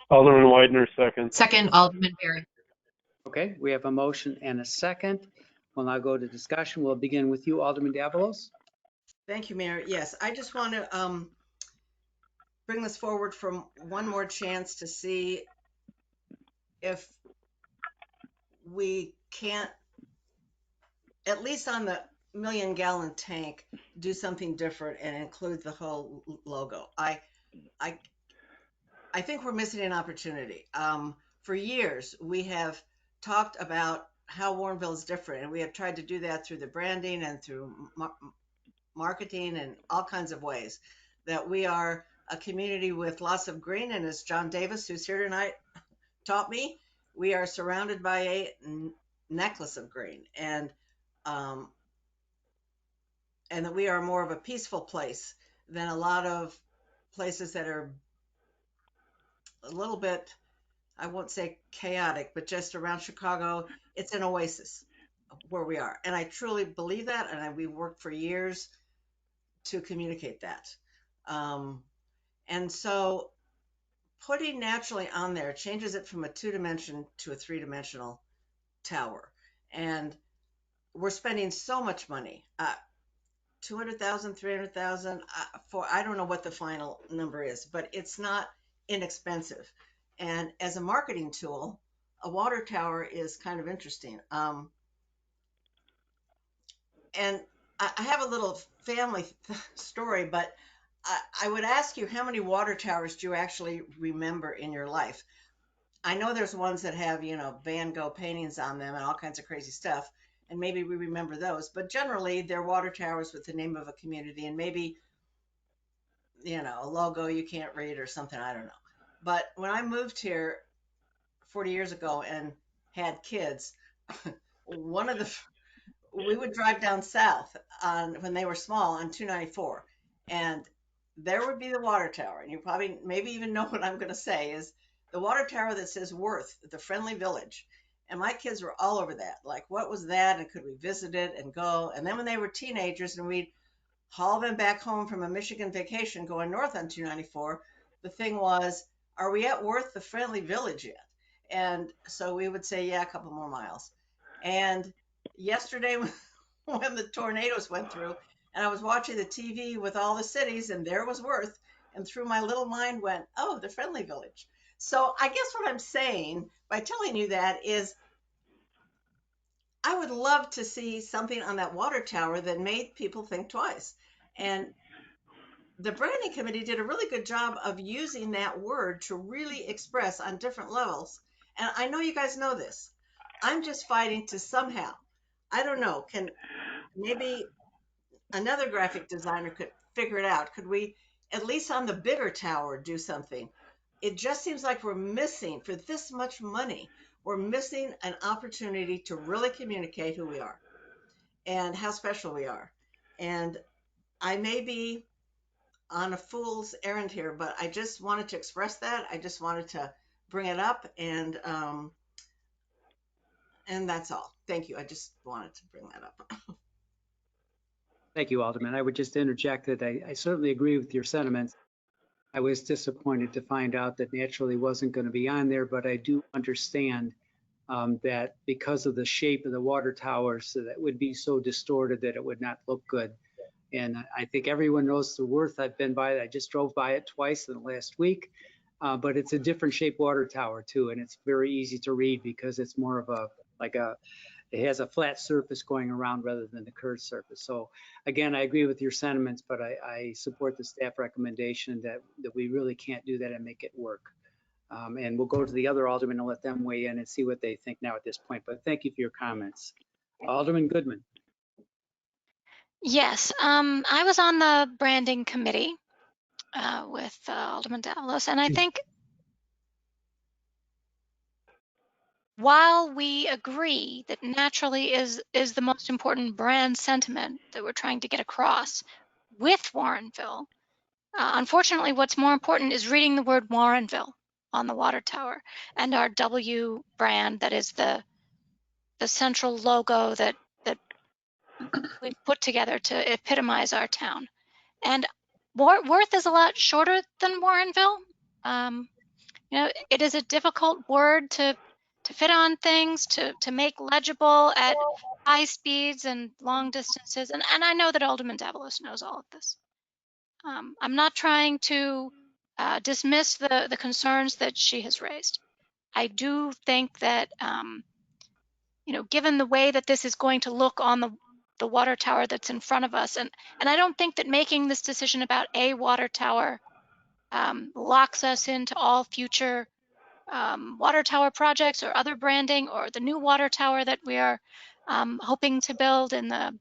Alderman Widener, second. Second, Alderman Berry. Okay, we have a motion and a second. We'll now go to discussion. We'll begin with you, Alderman Davalos. Thank you, Mayor. Yes, I just want to bring this forward from one more chance to see if we can't, at least on the million-gallon tank, do something different and include the whole logo. I think we're missing an opportunity. For years, we have talked about how Warrenville is different, and we have tried to do that through the branding and through marketing and all kinds of ways, that we are a community with lots of green. And as John Davis, who's here tonight, taught me, we are surrounded by a necklace of green, and that we are more of a peaceful place than a lot of places that are a little bit, I won't say chaotic, but just around Chicago. It's an oasis where we are. And I truly believe that. And we worked for years to communicate that. And so putting naturally on there changes it from a 2-dimension to a 3-dimensional tower. And we're spending so much money, 200,000, 300,000 for, I don't know what the final number is, but it's not inexpensive. And as a marketing tool, a water tower is kind of interesting. And I have a little family story, but I would ask you, how many water towers do you actually remember in your life? I know there's ones that have, Van Gogh paintings on them and all kinds of crazy stuff, and maybe we remember those, but generally they're water towers with the name of a community and maybe, a logo you can't read or something, I don't know. But when I moved here 40 years ago and had kids, we would drive down south when they were small on 294, and there would be the water tower. And you probably maybe even know what I'm going to say is the water tower that says Worth, the friendly village. And my kids were all over that. Like, what was that? And could we visit it and go? And then when they were teenagers and we'd haul them back home from a Michigan vacation going north on 294, the thing was, are we at Worth, the friendly village yet? And so we would say, yeah, a couple more miles. And yesterday when the tornadoes went through and I was watching the TV with all the cities, and there was Worth, and through my little mind went, oh, the friendly village. So I guess what I'm saying by telling you that is I would love to see something on that water tower that made people think twice. And the branding committee did a really good job of using that word to really express on different levels. And I know you guys know this. I'm just fighting to somehow, I don't know, can maybe another graphic designer could figure it out. Could we, at least on the bigger tower, do something? It just seems like we're missing, for this much money, we're missing an opportunity to really communicate who we are and how special we are. And I may be on a fool's errand here, but I just wanted to express that. I just wanted to bring it up, and that's all. Thank you. I just wanted to bring that up. Thank you, Alderman. I would just interject that I certainly agree with your sentiments. I was disappointed to find out that naturally wasn't going to be on there, but I do understand that because of the shape of the water towers, so that would be so distorted that it would not look good. And I think everyone knows the Worth. I've been by it. I just drove by it twice in the last week, but it's a different shaped water tower too. And it's very easy to read because it's more of a, it has a flat surface going around rather than the curved surface. So again, I agree with your sentiments, but I support the staff recommendation that we really can't do that and make it work. And we'll go to the other aldermen and let them weigh in and see what they think now at this point. But thank you for your comments. Alderman Goodman. Yes, I was on the branding committee with Alderman Davalos, and I think while we agree that naturally is the most important brand sentiment that we're trying to get across with Warrenville, unfortunately, what's more important is reading the word Warrenville on the water tower and our W brand that is the central logo that we've put together to epitomize our town. And Worth is a lot shorter than Warrenville. You know, it is a difficult word to fit on things, to make legible at high speeds and long distances. And I know that Alderman Davalos knows all of this. I'm not trying to dismiss the concerns that she has raised. I do think that, you know, given the way that this is going to look on the water tower that's in front of us, and I don't think that making this decision about a water tower locks us into all future water tower projects or other branding or the new water tower that we are hoping to build in the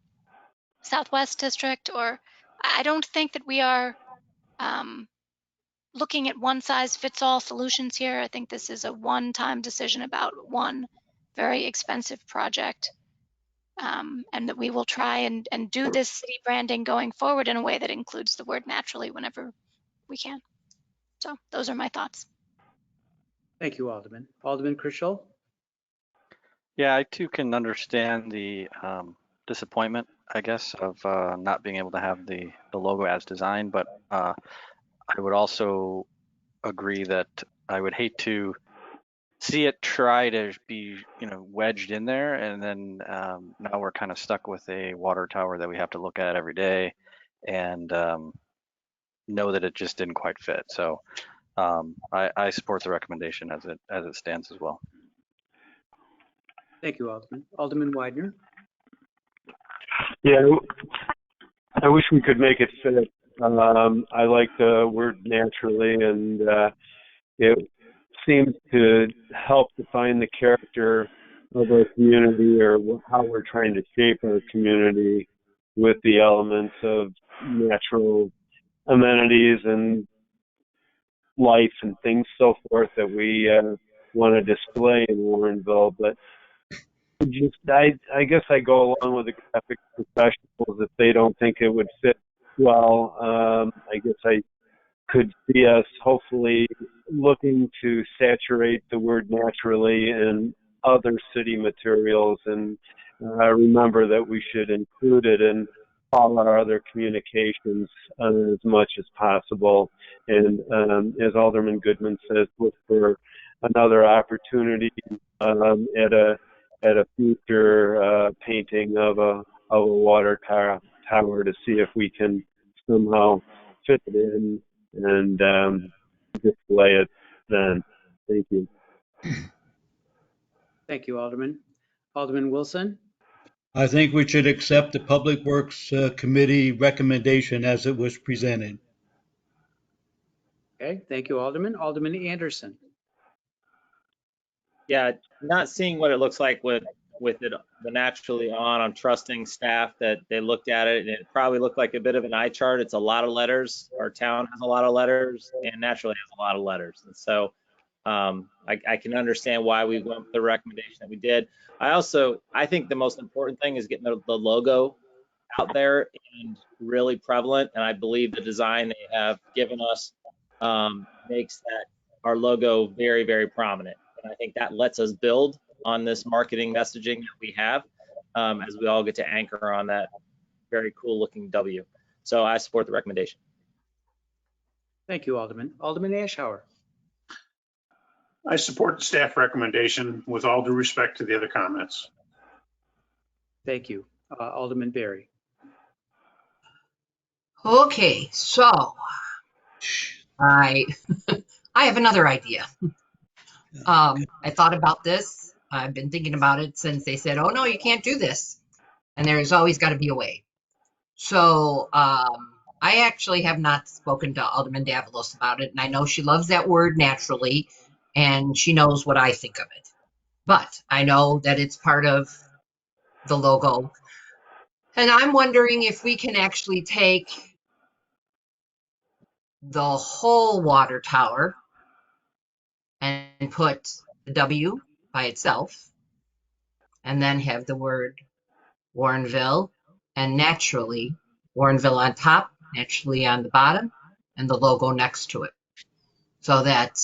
Southwest District. Or I don't think that we are looking at one size fits all solutions here. I think this is a one-time decision about one very expensive project. And that we will try and do this city branding going forward in a way that includes the word naturally whenever we can. So those are my thoughts. Thank you, Alderman. Alderman Krischel. Yeah, I too can understand the disappointment, I guess, of not being able to have the logo as designed, but I would also agree that I would hate to see it try to be, you know, wedged in there, and then now we're kind of stuck with a water tower that we have to look at every day and know that it just didn't quite fit. So I support the recommendation as it stands as well. Thank you, Alderman. Alderman Widener. Yeah, I wish we could make it fit. I like the word naturally, and it seems to help define the character of our community or how we're trying to shape our community with the elements of natural amenities and life and things so forth that we want to display in Warrenville. But just I guess I go along with the graphic professionals if they don't think it would fit well. I guess I could see us hopefully looking to saturate the word naturally in other city materials, and remember that we should include it in all our other communications as much as possible. And as Alderman Goodman says, look for another opportunity at a future painting of a water tower to see if we can somehow fit it in and display it then. Thank you. Thank you, Alderman. Alderman Wilson. I think we should accept the Public Works Committee recommendation as it was presented. Okay, thank you, Alderman. Alderman Anderson. Yeah, not seeing what it looks like with it the naturally on. I'm trusting staff that they looked at it, and it probably looked like a bit of an eye chart. It's a lot of letters. Our town has a lot of letters, and naturally has a lot of letters. And so I can understand why we went with the recommendation that we did. I think the most important thing is getting the logo out there and really prevalent. And I believe the design they have given us makes that our logo very, very prominent. And I think that lets us build on this marketing messaging that we have as we all get to anchor on that very cool looking W. So I support the recommendation. Thank you, Alderman. Alderman Ashour. I support the staff recommendation with all due respect to the other comments. Thank you. Alderman Berry. Okay, so I I have another idea. I thought about this. I've been thinking about it since they said, "Oh no, you can't do this," and there's always got to be a way. So I actually have not spoken to Alderman Davalos about it, and I know she loves that word naturally, and she knows what I think of it. But I know that it's part of the logo, and I'm wondering if we can actually take the whole water tower and put the W by itself, and then have the word Warrenville, and naturally Warrenville on top, naturally on the bottom, and the logo next to it. So that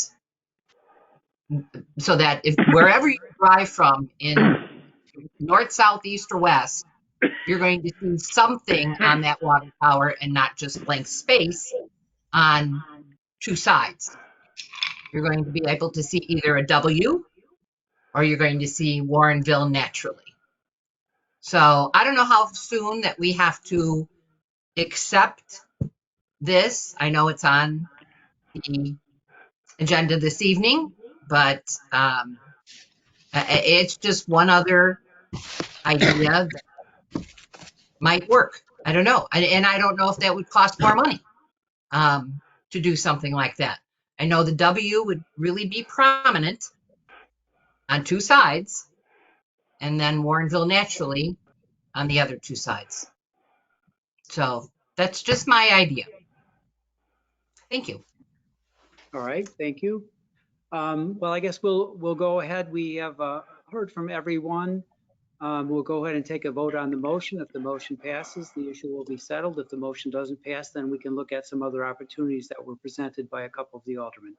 if wherever you drive from in north, south, east, or west, you're going to see something on that water tower and not just blank space on two sides. You're going to be able to see either a W or you're going to see Warrenville naturally. So I don't know how soon that we have to accept this. I know it's on the agenda this evening, but it's just one other idea that might work. I don't know. And I don't know if that would cost more money to do something like that. I know the W would really be prominent on two sides, and then Warrenville naturally on the other two sides. So that's just my idea. Thank you. All right, thank you. Well, I guess we'll go ahead. We have heard from everyone. We'll go ahead and take a vote on the motion. If the motion passes, the issue will be settled. If the motion doesn't pass, then we can look at some other opportunities that were presented by a couple of the aldermen.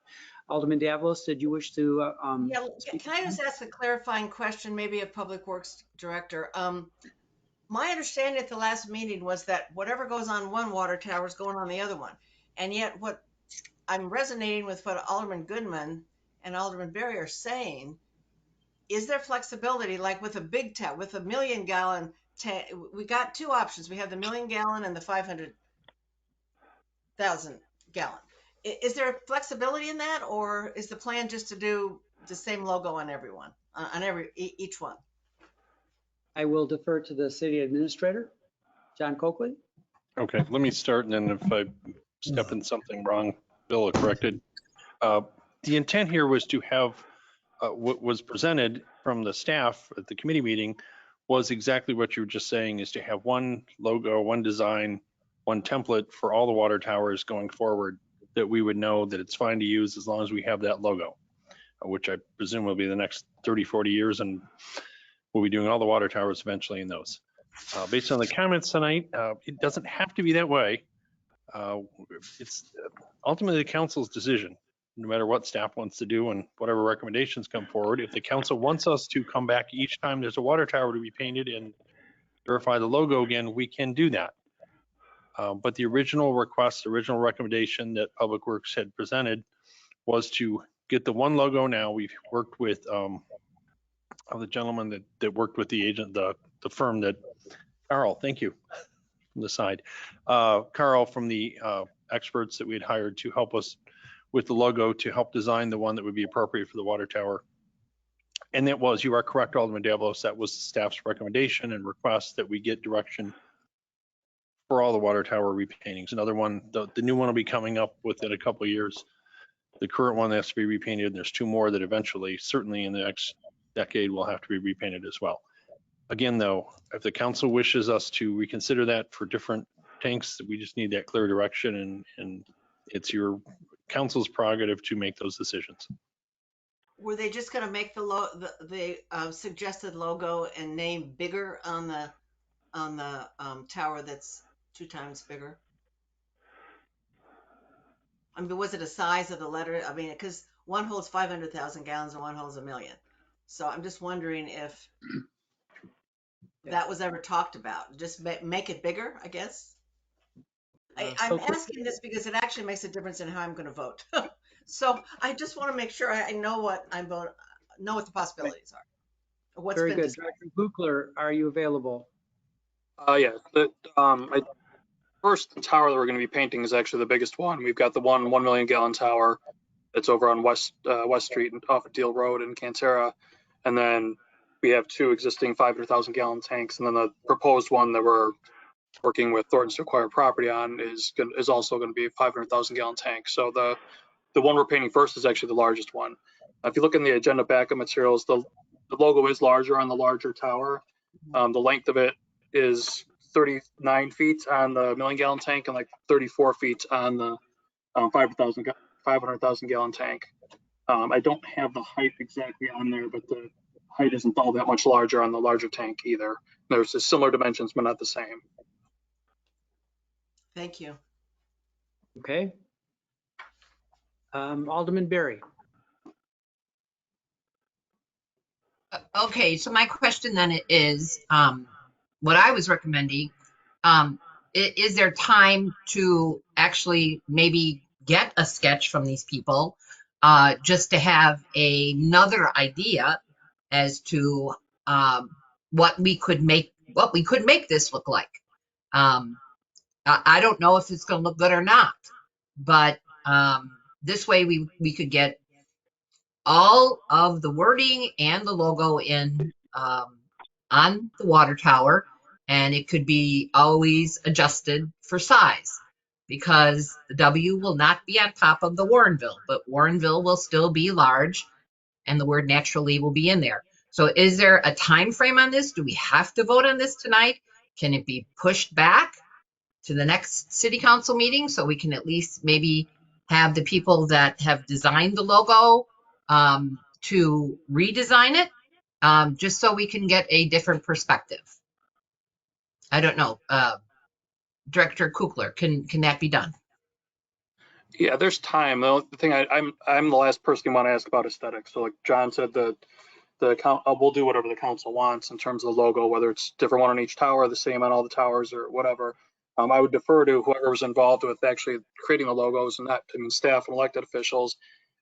Alderman Davalos, did you wish to Yeah, can I just ask a clarifying question, maybe of Public Works Director? My understanding at the last meeting was that whatever goes on one water tower is going on the other one. And yet what I'm resonating with what Alderman Goodman and Alderman Berry are saying, is there flexibility, like with a big tower, with a 1 million gallon tank? We got two options. We have the 1 million gallon and the 500,000 gallon. Is there flexibility in that, or is the plan just to do the same logo on everyone, on each one? I will defer to the city administrator, John Coakley. Okay, let me start, and then if I step in something wrong, Bill will correct it. The intent here was to have what was presented from the staff at the committee meeting was exactly what you were just saying, is to have one logo, one design, one template for all the water towers going forward, that we would know that it's fine to use as long as we have that logo, which I presume will be the next 30, 40 years, and we'll be doing all the water towers eventually in those. Based on the comments tonight, it doesn't have to be that way. It's ultimately the council's decision, no matter what staff wants to do and whatever recommendations come forward. If the council wants us to come back each time there's a water tower to be painted and verify the logo again, we can do that. But the original request, the original recommendation that Public Works had presented was to get the one logo now. We've worked with the gentleman that worked with the agent, the firm that, Carl, thank you, from the side. Carl from the experts that we had hired to help us with the logo, to help design the one that would be appropriate for the water tower. And that was, you are correct, Alderman Davalos, that was the staff's recommendation and request that we get direction for all the water tower repaintings. Another one, the new one will be coming up within a couple of years. The current one has to be repainted, and there's two more that eventually, certainly in the next decade, will have to be repainted as well. Again, though, if the council wishes us to reconsider that for different tanks, we just need that clear direction, and it's your council's prerogative to make those decisions. Were they just going to make the suggested logo and name bigger on the tower that's 2 times bigger? I mean, was it a size of the letter? I mean, because one holds 500,000 gallons and one holds 1 million. So I'm just wondering if that was ever talked about. Just make it bigger, I guess. I'm asking this because it actually makes a difference in how I'm going to vote. So I just want to make sure I know what I'm voting, know what the possibilities are. Or what's Very been good. discussed. Director Buchler, are you available? Yeah, first tower that we're going to be painting is actually the biggest one. We've got the 1 million gallon tower that's over on West Street and off of Deal Road in Cantera. And then we have 2 existing 500,000 gallon tanks. And then the proposed one that we're working with Thornton's to acquire property on is also going to be a 500,000 gallon tank. So the one we're painting first is actually the largest one. If you look in the agenda backup materials, the logo is larger on the larger tower. The length of it is 39 feet on the million gallon tank and like 34 feet on the 500,000 gallon tank. I don't have the height exactly on there, but the height isn't all that much larger on the larger tank either. There's similar dimensions, but not the same. Thank you. Okay. Alderman Berry. Okay, so my question then is, what I was recommending, is there time to actually maybe get a sketch from these people, just to have another idea as to what we could make this look like? I don't know if it's going to look good or not, but this way we could get all of the wording and the logo in on the water tower, and it could be always adjusted for size, because the W will not be on top of the Warrenville, but Warrenville will still be large and the word naturally will be in there. So is there a time frame on this? Do we have to vote on this tonight? Can it be pushed back to the next city council meeting so we can at least maybe have the people that have designed the logo to redesign it, just so we can get a different perspective? I don't know. Director Kukler, can that be done? Yeah, there's time. The thing I'm the last person you want to ask about aesthetics. So like John said, we'll do whatever the council wants in terms of the logo, whether it's different one on each tower, the same on all the towers, or whatever. I would defer to whoever was involved with actually creating the logos, and not, I mean, staff and elected officials.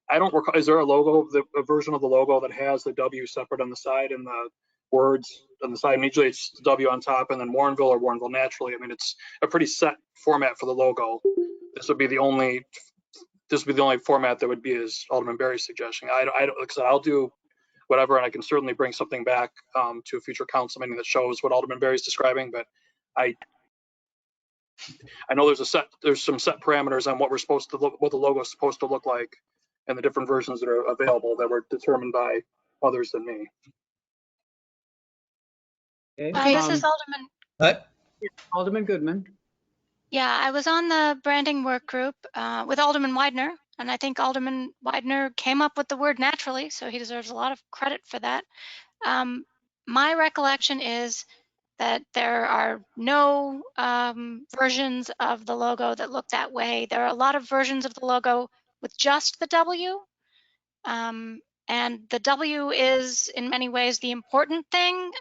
I don't recall, is there a version of the logo that has the W separate on the side and the words on the side? And usually it's W on top and then Warrenville or Warrenville naturally. I mean, it's a pretty set format for the logo. This would be the only format that would be, as Alderman Berry's suggesting. Like I said, I'll do whatever, and I can certainly bring something back to a future council meeting that shows what Alderman Berry's describing. But I know there's some set parameters on what the logo is supposed to look like, and the different versions that are available that were determined by others than me. Okay. This is Alderman. What? Alderman Goodman. Yeah, I was on the branding work group with Alderman Widener, and I think Alderman Widener came up with the word naturally, so he deserves a lot of credit for that. My recollection is that there are no versions of the logo that look that way. There are a lot of versions of the logo with just the W. And the W is in many ways the important thing.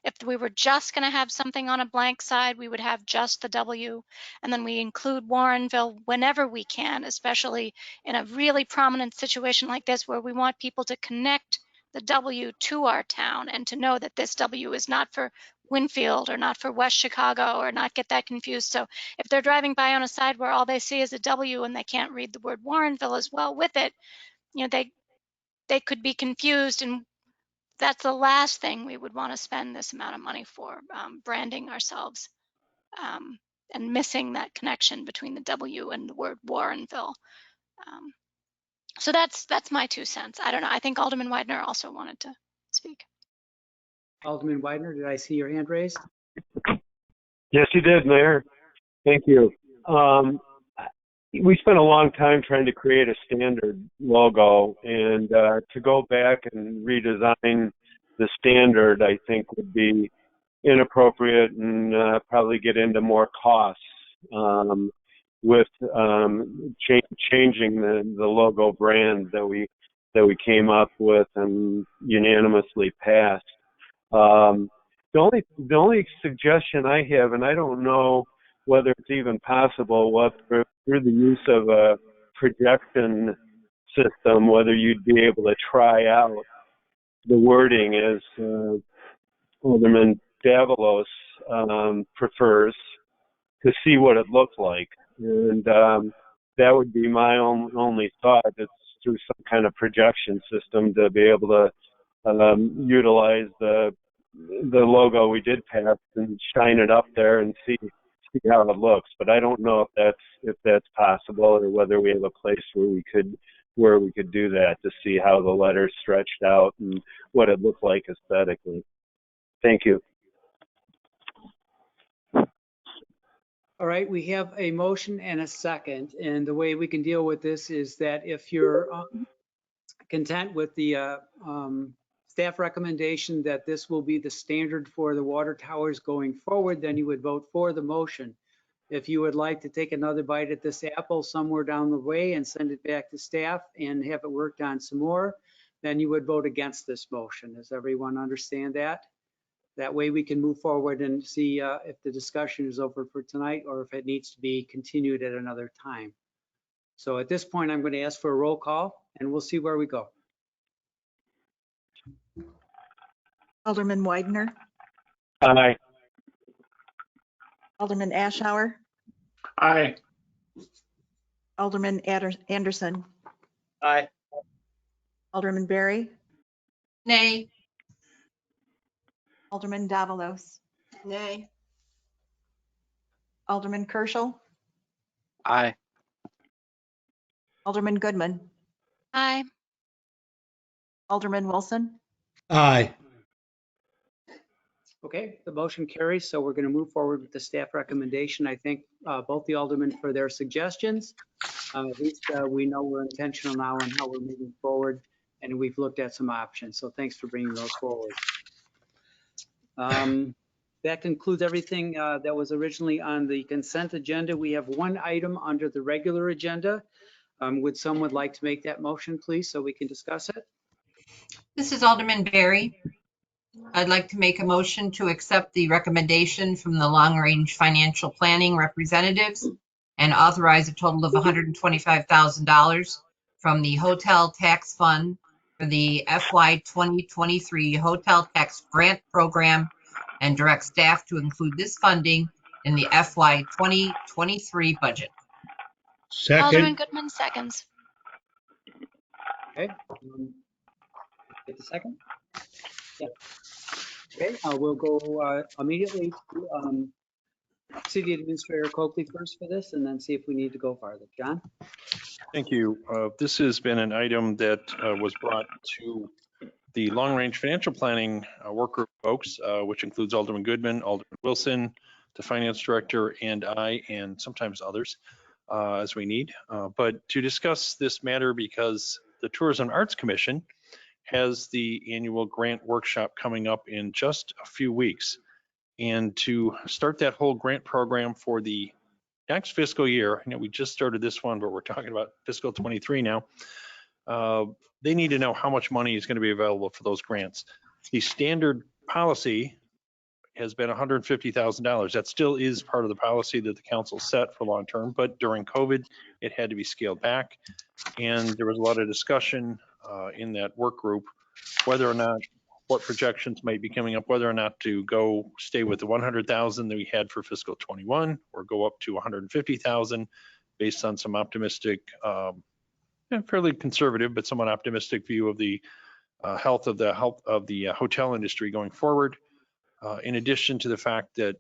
If we were just going to have something on a blank side, we would have just the W. And then we include Warrenville whenever we can, especially in a really prominent situation like this where we want people to connect the W to our town and to know that this W is not for Winfield or not for West Chicago, or not get that confused. So if they're driving by on a side where all they see is a W and they can't read the word Warrenville as well with it, you know, they could be confused, and that's the last thing we would want to spend this amount of money for, branding ourselves and missing that connection between the W and the word Warrenville. So that's my 2 cents. I don't know. I think Alderman Widener also wanted to speak. Alderman Widener, did I see your hand raised? Yes, you did, Mayor. Thank you. We spent a long time trying to create a standard logo, and to go back and redesign the standard, I think, would be inappropriate and probably get into more costs with changing the logo brand that we came up with and unanimously passed. The only suggestion I have, and I don't know whether it's even possible, through the use of a projection system, whether you'd be able to try out the wording as Alderman Davalos prefers, to see what it looked like. And that would be my only thought. It's through some kind of projection system to be able to utilize the logo we did pass and shine it up there and see how it looks. But I don't know if that's possible, or whether we have a place where we could do that, to see how the letters stretched out and what it looked like aesthetically. Thank you. All right, we have a motion and a second, and the way we can deal with this is that if you're content with the staff recommendation that this will be the standard for the water towers going forward, then you would vote for the motion. If you would like to take another bite at this apple somewhere down the way and send it back to staff and have it worked on some more, then you would vote against this motion. Does everyone understand that? That way we can move forward and see if the discussion is over for tonight or if it needs to be continued at another time. So at this point, I'm going to ask for a roll call and we'll see where we go. Alderman Widener, Aye. Alderman Ashour, Aye. Alderman Anderson, Aye. Alderman Berry, Nay. Alderman Davalos, Nay. Alderman Kerschel, Aye. Alderman Goodman, Aye. Alderman Wilson, Aye. Okay, the motion carries, so we're going to move forward with the staff recommendation. I thank both the aldermen for their suggestions. At least we know we're intentional now on how we're moving forward, and we've looked at some options. So thanks for bringing those forward. That concludes everything that was originally on the consent agenda. We have one item under the regular agenda. Would someone like to make that motion, please, so we can discuss it? This is Alderman Berry. I'd like to make a motion to accept the recommendation from the Long Range Financial Planning representatives and authorize a total of $125,000 from the Hotel Tax Fund for the FY 2023 Hotel Tax Grant Program, and direct staff to include this funding in the FY 2023 budget. Alderman Second. Goodman seconds. Okay. Get the second? Yeah. Okay, we'll go immediately to City Administrator Coakley first for this, and then see if we need to go farther. John? Thank you. This has been an item that was brought to the Long Range Financial Planning Work Group folks, which includes Alderman Goodman, Alderman Wilson, the Finance Director, and I, and sometimes others as we need. But to discuss this matter, because the Tourism Arts Commission has the annual grant workshop coming up in just a few weeks. And to start that whole grant program for the next fiscal year, I know we just started this one, but we're talking about fiscal 23 now. They need to know how much money is going to be available for those grants. The standard policy has been $150,000. That still is part of the policy that the council set for long term, but during COVID, it had to be scaled back. And there was a lot of discussion in that work group, whether or not, what projections might be coming up, whether or not to go stay with the 100,000 that we had for fiscal 21 or go up to 150,000 based on some optimistic, fairly conservative, but somewhat optimistic view of the health of the hotel industry going forward. In addition to the fact that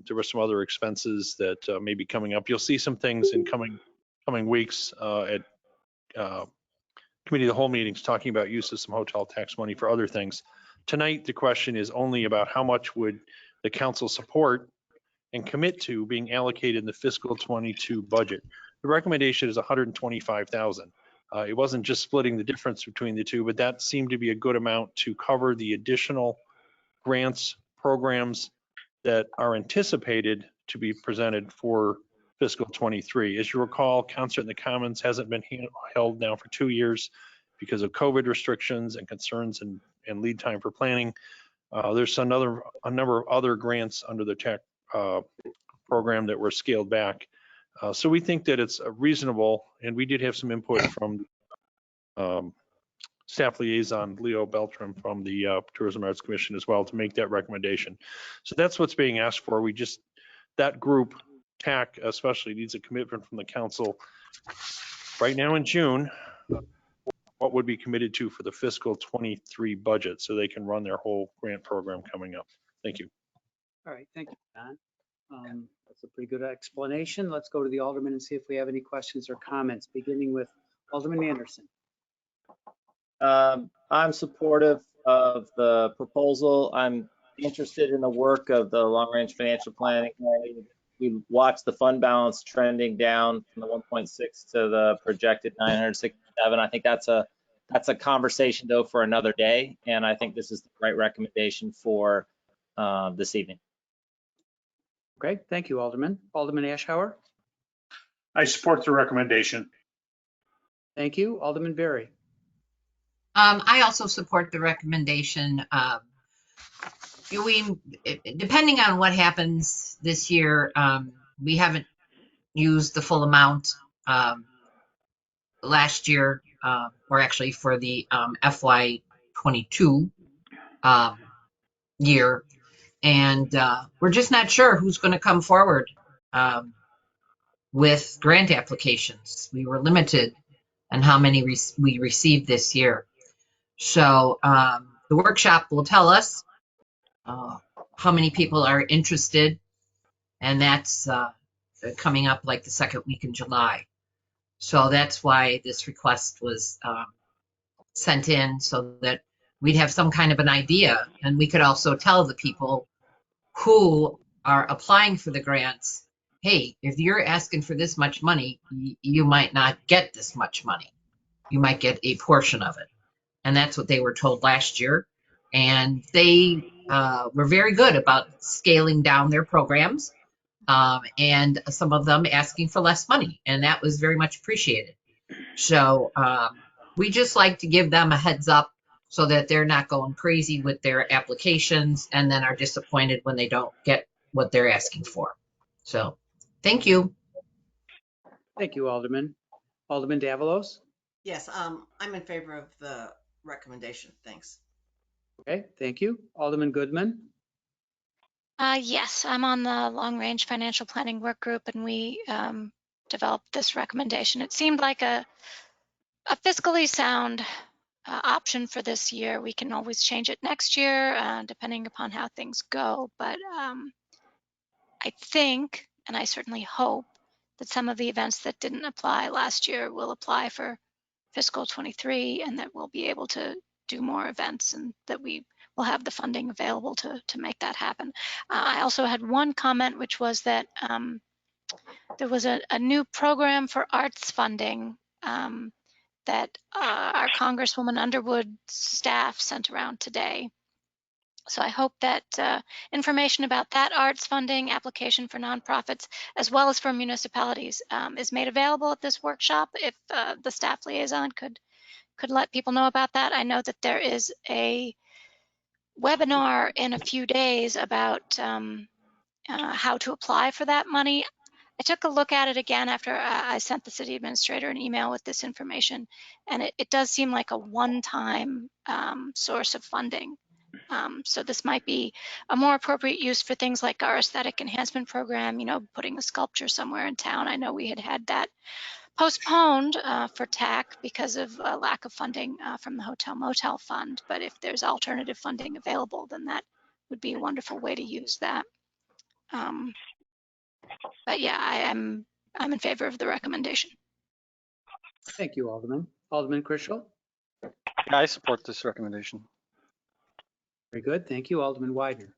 there were some other expenses that may be coming up. You'll see some things in coming weeks at committee of the whole meetings talking about use of some hotel tax money for other things. Tonight, the question is only about how much would the council support and commit to being allocated in the fiscal 22 budget. The recommendation is 125,000. It wasn't just splitting the difference between the two, but that seemed to be a good amount to cover the additional grants, programs that are anticipated to be presented for fiscal 23. As you recall, Concert in the Commons hasn't been held now for 2 years because of COVID restrictions and concerns and lead time for planning. There's a number of other grants under the tech program that were scaled back. So we think that it's reasonable, and we did have some input from staff liaison, Leo Beltram from the Tourism Arts Commission as well, to make that recommendation. So that's what's being asked for. That group, TAC especially, needs a commitment from the council right now in June, what would be committed to for the fiscal 23 budget so they can run their whole grant program coming up. Thank you. All right, thank you, Don. That's a pretty good explanation. Let's go to the Alderman and see if we have any questions or comments, beginning with Alderman Anderson. I'm supportive of the proposal. I'm interested in the work of the long-range financial planning. We watched the fund balance trending down from the 1.6 to the projected 967. I think that's a conversation though for another day, and I think this is the right recommendation for this evening. Okay, thank you, Alderman. Alderman Ashauer. I support the recommendation. Thank you, Alderman Berry. I also support the recommendation. Depending on what happens this year, we haven't used the full amount last year, or actually for the FY22 year. And we're just not sure who's going to come forward with grant applications. We were limited on how many we received this year. So the workshop will tell us how many people are interested, and that's coming up like the second week in July. So that's why this request was sent in, so that we'd have some kind of an idea, and we could also tell the people who are applying for the grants, hey, if you're asking for this much money, you might not get this much money. You might get a portion of it. And that's what they were told last year. And they were very good about scaling down their programs, and some of them asking for less money. And that was very much appreciated. So we just like to give them a heads up so that they're not going crazy with their applications and then are disappointed when they don't get what they're asking for. So thank you. Thank you, Alderman. Alderman Davalos. Yes, I'm in favor of the recommendation. Thanks. Okay, thank you. Alderman Goodman. Yes, I'm on the long range financial planning work group, and we developed this recommendation. It seemed like a fiscally sound option for this year. We can always change it next year, depending upon how things go. But I think, and I certainly hope, that some of the events that didn't apply last year will apply for fiscal 23, and that we'll be able to do more events, and that we will have the funding available to make that happen. I also had one comment, which was that there was a new program for arts funding that our Congresswoman Underwood's staff sent around today. So I hope that information about that arts funding application for nonprofits, as well as for municipalities, is made available at this workshop. If the staff liaison could let people know about that. I know that there is a webinar in a few days about how to apply for that money. I took a look at it again after I sent the city administrator an email with this information, and it does seem like a one-time source of funding. So this might be a more appropriate use for things like our aesthetic enhancement program, you know, putting a sculpture somewhere in town. I know we had that postponed for TAC because of lack of funding from the Hotel Motel Fund. But if there's alternative funding available, then that would be a wonderful way to use that. But yeah, I'm in favor of the recommendation. Thank you, Alderman. Alderman Critchell. I support this recommendation. Very good. Thank you, Alderman Widener.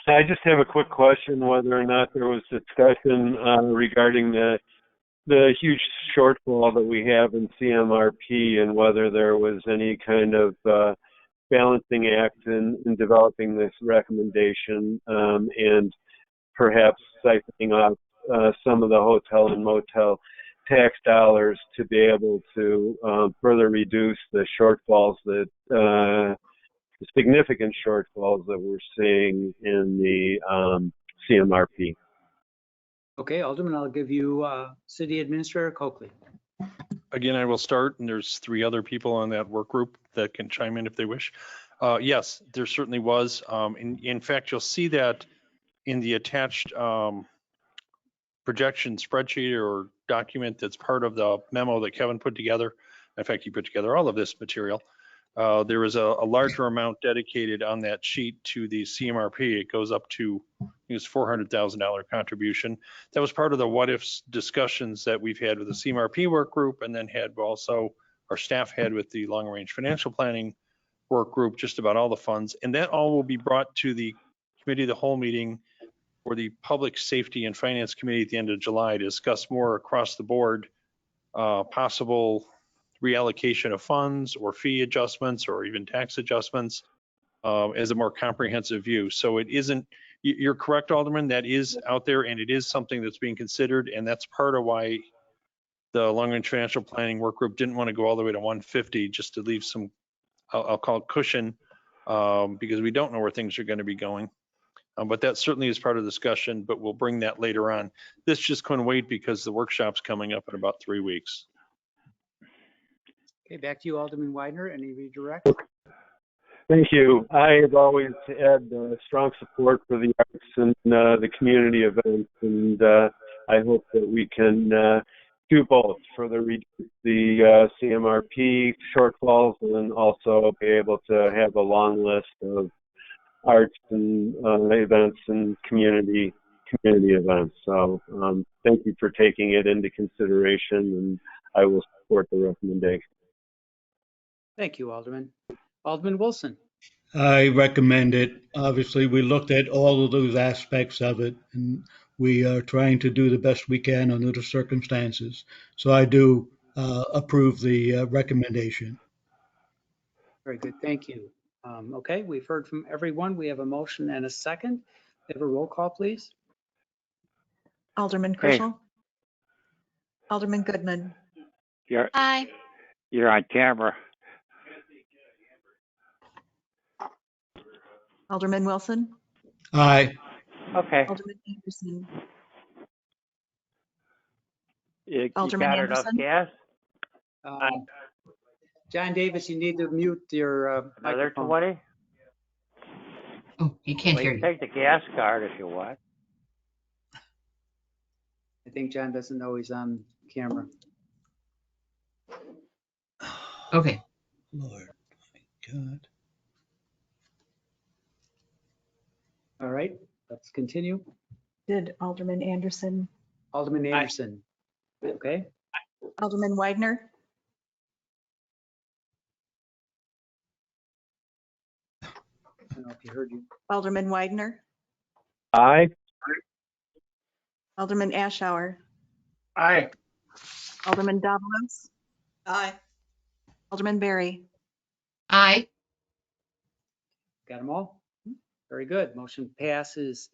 I just have a quick question whether or not there was discussion regarding the huge shortfall that we have in CMRP, and whether there was any kind of balancing act in developing this recommendation, and perhaps siphoning off some of the hotel and motel tax dollars to be able to further reduce the shortfalls that the significant shortfalls that we're seeing in the CMRP. Okay, Alderman, I'll give you City Administrator Coakley. Again, I will start, and there's 3 other people on that work group that can chime in if they wish. Yes, there certainly was. In fact, you'll see that in the attached projection spreadsheet or document that's part of the memo that Kevin put together. In fact, he put together all of this material. There was a larger amount dedicated on that sheet to the CMRP. It goes up to, I think it's $400,000 contribution. That was part of the what ifs discussions that we've had with the CMRP work group, and then had also our staff had with the long range financial planning work group, just about all the funds. And that all will be brought to the committee of the whole meeting for the Public Safety and Finance Committee at the end of July to discuss more across the board possible reallocation of funds or fee adjustments or even tax adjustments as a more comprehensive view. So it isn't, you're correct, Alderman, that is out there, and it is something that's being considered, and that's part of why the long range financial planning work group didn't want to go all the way to 150 just to leave some, I'll call it cushion, because we don't know where things are going to be going. But that certainly is part of the discussion, but we'll bring that later on. This just couldn't wait because the workshop's coming up in about 3 weeks. Okay, back to you, Alderman Widener. Any redirect? Thank you. I have always had strong support for the arts and the community events, and I hope that we can do both, further reduce the CMRP shortfalls and also be able to have a long list of arts and events and community events. So thank you for taking it into consideration, and I will support the recommendation. Thank you, Alderman. Alderman Wilson. I recommend it. Obviously, we looked at all of those aspects of it, and we are trying to do the best we can under the circumstances. So I do approve the recommendation. Very good, thank you. Okay, we've heard from everyone. We have a motion and a second. Have a roll call, please. Alderman Krischel. Alderman Goodman. Aye. You're on camera. Alderman Wilson. Aye. Okay. Alderman Anderson. You Alderman got enough Anderson? gas? John Davis, you need to mute your Another microphone. 20? Oh, you can't hear You you. take the gas card if you want. I think John doesn't know he's on camera. Okay. Lord, my God. All right, let's continue. Did Alderman Anderson? Alderman Anderson. Okay. Alderman Widener. I don't know if he heard you. Alderman Widener. Aye. Alderman Ashour. Aye. Alderman Davalos. Aye. Alderman Berry. Aye. Got them all? Very good. Motion passes.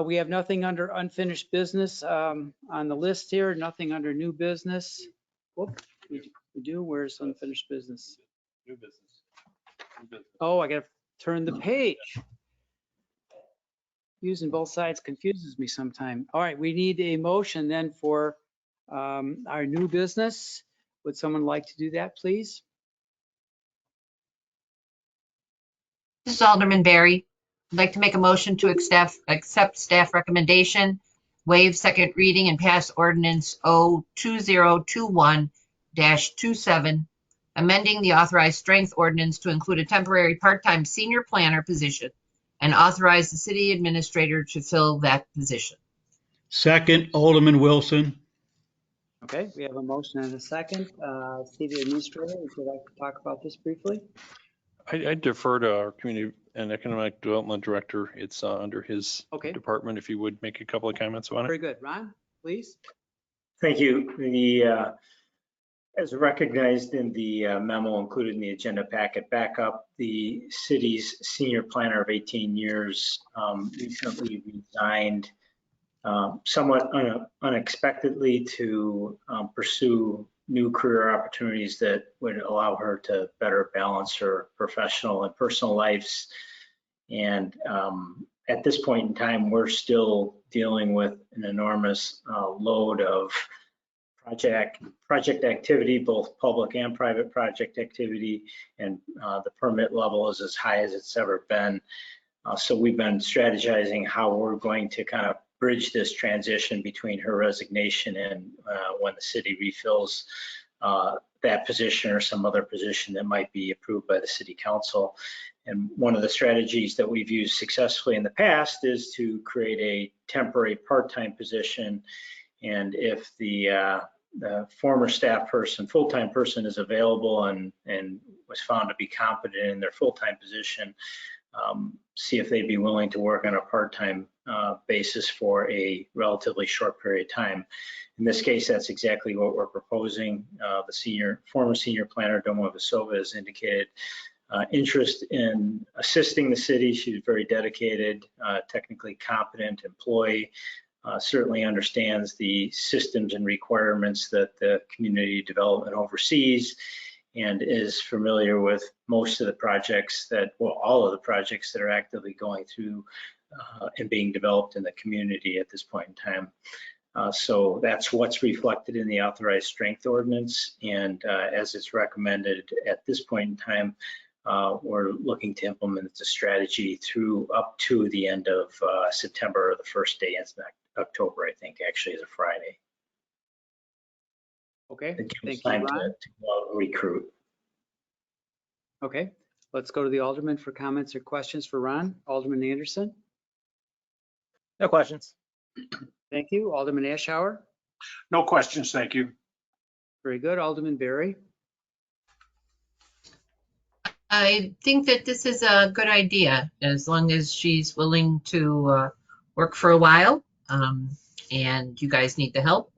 We have nothing under unfinished business on the list here, nothing under new business. Whoop, we do. Where's unfinished business? New business. Oh, I got to turn the page. Using both sides confuses me sometime. All right, we need a motion then for our new business. Would someone like to do that, please? This is Alderman Berry. I'd like to make a motion to accept staff recommendation, waive second reading and pass ordinance 02021-27, amending the authorized strength ordinance to include a temporary part-time senior planner position and authorize the city administrator to fill that position. Second, Alderman Wilson. Okay, we have a motion and a second. City Administrator, would you like to talk about this briefly? I defer to our Community and Economic Development Director. It's under his department. If you would make a couple of comments on it. Very good. Ron, please. Thank you. As recognized in the memo included in the agenda packet backup, the city's senior planner of 18 years recently resigned somewhat unexpectedly to pursue new career opportunities that would allow her to better balance her professional and personal lives. And at this point in time, we're still dealing with an enormous load of project activity, both public and private project activity, and the permit level is as high as it's ever been. So we've been strategizing how we're going to kind of bridge this transition between her resignation and when the city refills that position or some other position that might be approved by the city council. And one of the strategies that we've used successfully in the past is to create a temporary part-time position. And if the former staff person, full-time person is available and was found to be competent in their full-time position, see if they'd be willing to work on a part-time basis for a relatively short period of time. In this case, that's exactly what we're proposing. The former senior planner, Doma Vasova, has indicated interest in assisting the city. She's very dedicated, technically competent employee, certainly understands the systems and requirements that the community development oversees, and is familiar with most of the projects all of the projects that are actively going through and being developed in the community at this point in time. So that's what's reflected in the authorized strength ordinance. And as it's recommended at this point in time, we're looking to implement the strategy through up to the end of September, or the first day in October, I think actually is a Friday. Okay, It gives thank you, time Ron. to recruit. Okay, let's go to the Alderman for comments or questions for Ron. Alderman Anderson. No questions. Thank you. Alderman Ashour. No questions, thank you. Very good. Alderman Berry. I think that this is a good idea, as long as she's willing to work for a while, and you guys need the help.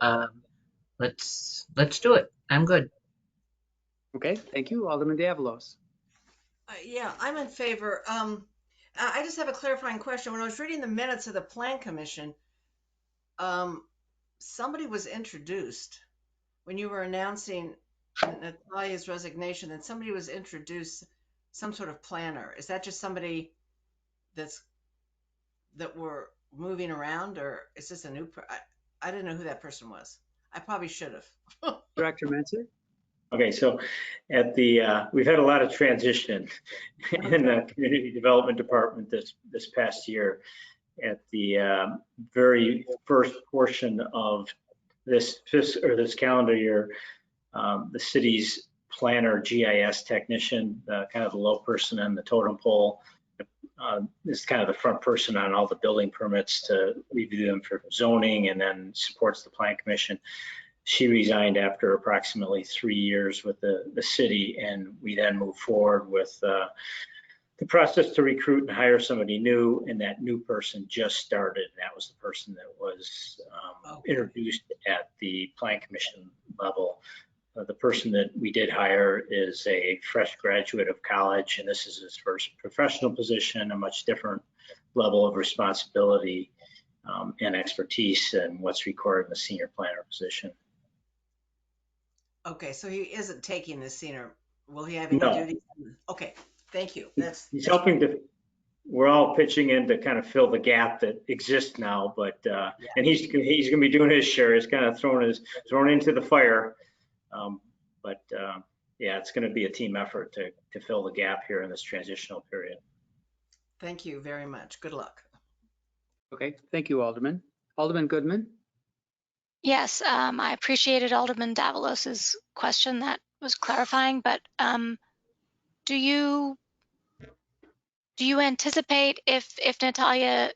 Let's do it. I'm good. Okay, thank you. Alderman Davalos. Yeah, I'm in favor. I just have a clarifying question. When I was reading the minutes of the Plan Commission, somebody was introduced when you were announcing Natalia's resignation, and somebody was introduced, some sort of planner. Is that just somebody that we're moving around, or is this a new? I didn't know who that person was. I probably should have. Director Menzer. Okay, so at the we've had a lot of transition in the community development department this past year. At the very first portion of this calendar year, the city's planner, GIS technician, kind of the low person on the totem pole, is kind of the front person on all the building permits to review them for zoning, and then supports the Plan Commission. She resigned after approximately 3 years with the city, and we then moved forward with the process to recruit and hire somebody new, and that new person just started. And that was the person that was introduced at the Plan Commission level. The person that we did hire is a fresh graduate of college, and this is his first professional position, a much different level of responsibility and expertise than what's required in the senior planner position. Okay, so he isn't taking the senior. Will he have any No. duties? Okay, thank you. He's helping to. We're all pitching in to kind of fill the gap that exists now, but and he's going to be doing his share. He's kind of thrown into the fire. Yeah, it's going to be a team effort to fill the gap here in this transitional period. Thank you very much. Good luck. Okay, thank you, Alderman. Alderman Goodman. Yes, I appreciated Alderman Davalos's question. That was clarifying, but do you anticipate if Natalia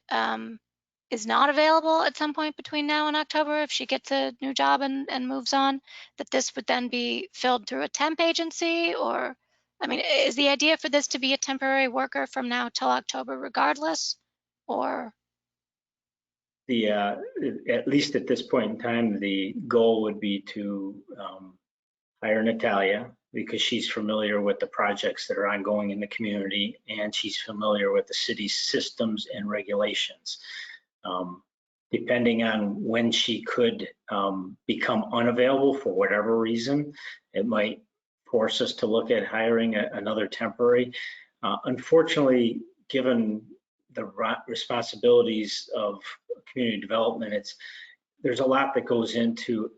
is not available at some point between now and October, if she gets a new job and moves on, that this would then be filled through a temp agency? Or, I mean, is the idea for this to be a temporary worker from now till October regardless? Or? At least at this point in time, the goal would be to hire Natalia, because she's familiar with the projects that are ongoing in the community, and she's familiar with the city's systems and regulations. Depending on when she could become unavailable for whatever reason, it might force us to look at hiring another temporary. Unfortunately, given the responsibilities of community development, there's a lot that goes into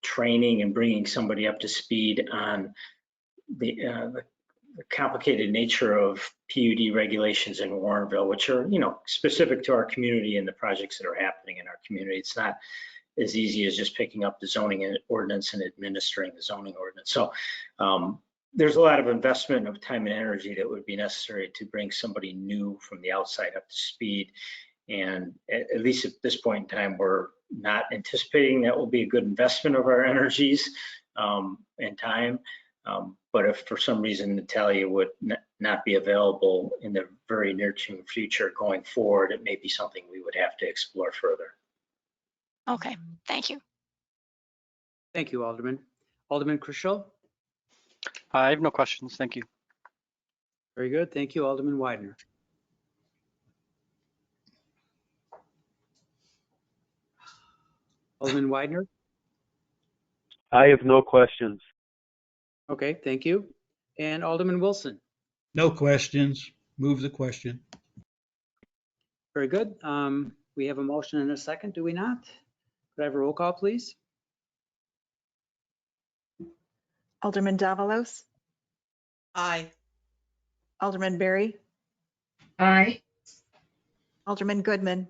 training and bringing somebody up to speed on the complicated nature of PUD regulations in Warrenville, which are, specific to our community and the projects that are happening in our community. It's not as easy as just picking up the zoning ordinance and administering the zoning ordinance. So there's a lot of investment of time and energy that would be necessary to bring somebody new from the outside up to speed. And at least at this point in time, we're not anticipating that will be a good investment of our energies and time. But if for some reason Natalia would not be available in the very near future going forward, it may be something we would have to explore further. Okay, thank you. Thank you, Alderman. Alderman Crucial? I have no questions. Thank you. Very good. Thank you, Alderman Widener. Alderman Widener? I have no questions. Okay, thank you. And Alderman Wilson? No questions. Move the question. Very good. We have a motion and a second, do we not? Could I have a roll call, please? Alderman Davalos, Aye. Alderman Berry, Aye. Alderman Goodman,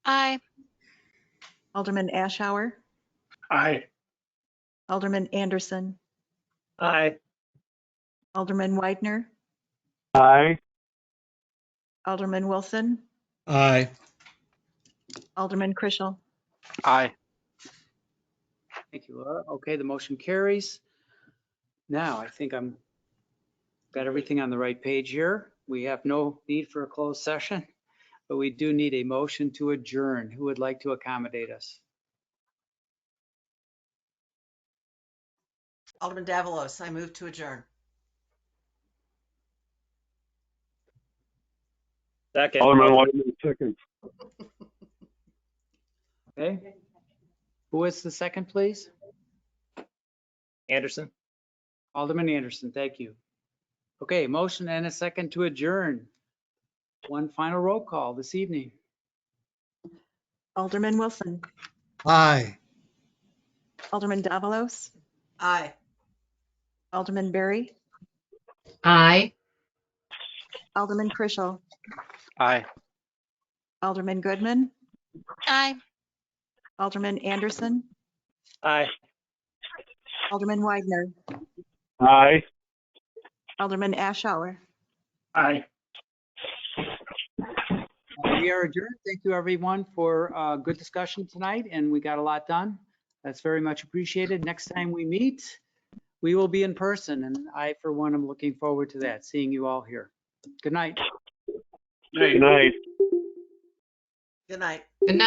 Aye. Alderman Ashour, Aye. Alderman Anderson, Aye. Alderman Widener, Aye. Alderman Wilson, Aye. Alderman Krischel. Aye. Thank you, Laura. Okay, the motion carries. Now, I think I'm got everything on the right page here. We have no need for a closed session, but we do need a motion to adjourn. Who would like to accommodate us? Alderman Davalos, I move to adjourn. Second. Alderman Whiteman, second. Okay. Who is the second, please? Anderson. Alderman Anderson, thank you. Okay, motion and a second to adjourn. One final roll call this evening. Alderman Wilson, Aye. Alderman Davalos, Aye. Alderman Berry, Aye. Alderman Krischel, Aye. Alderman Goodman, Aye. Alderman Anderson, Aye. Alderman Widener, Aye. Alderman Ashour. Aye. We are adjourned. Thank you, everyone, for a good discussion tonight, and we got a lot done. That's very much appreciated. Next time we meet, we will be in person, and I, for one, am looking forward to that, seeing you all here. Good night. Good night. Good night. Good night.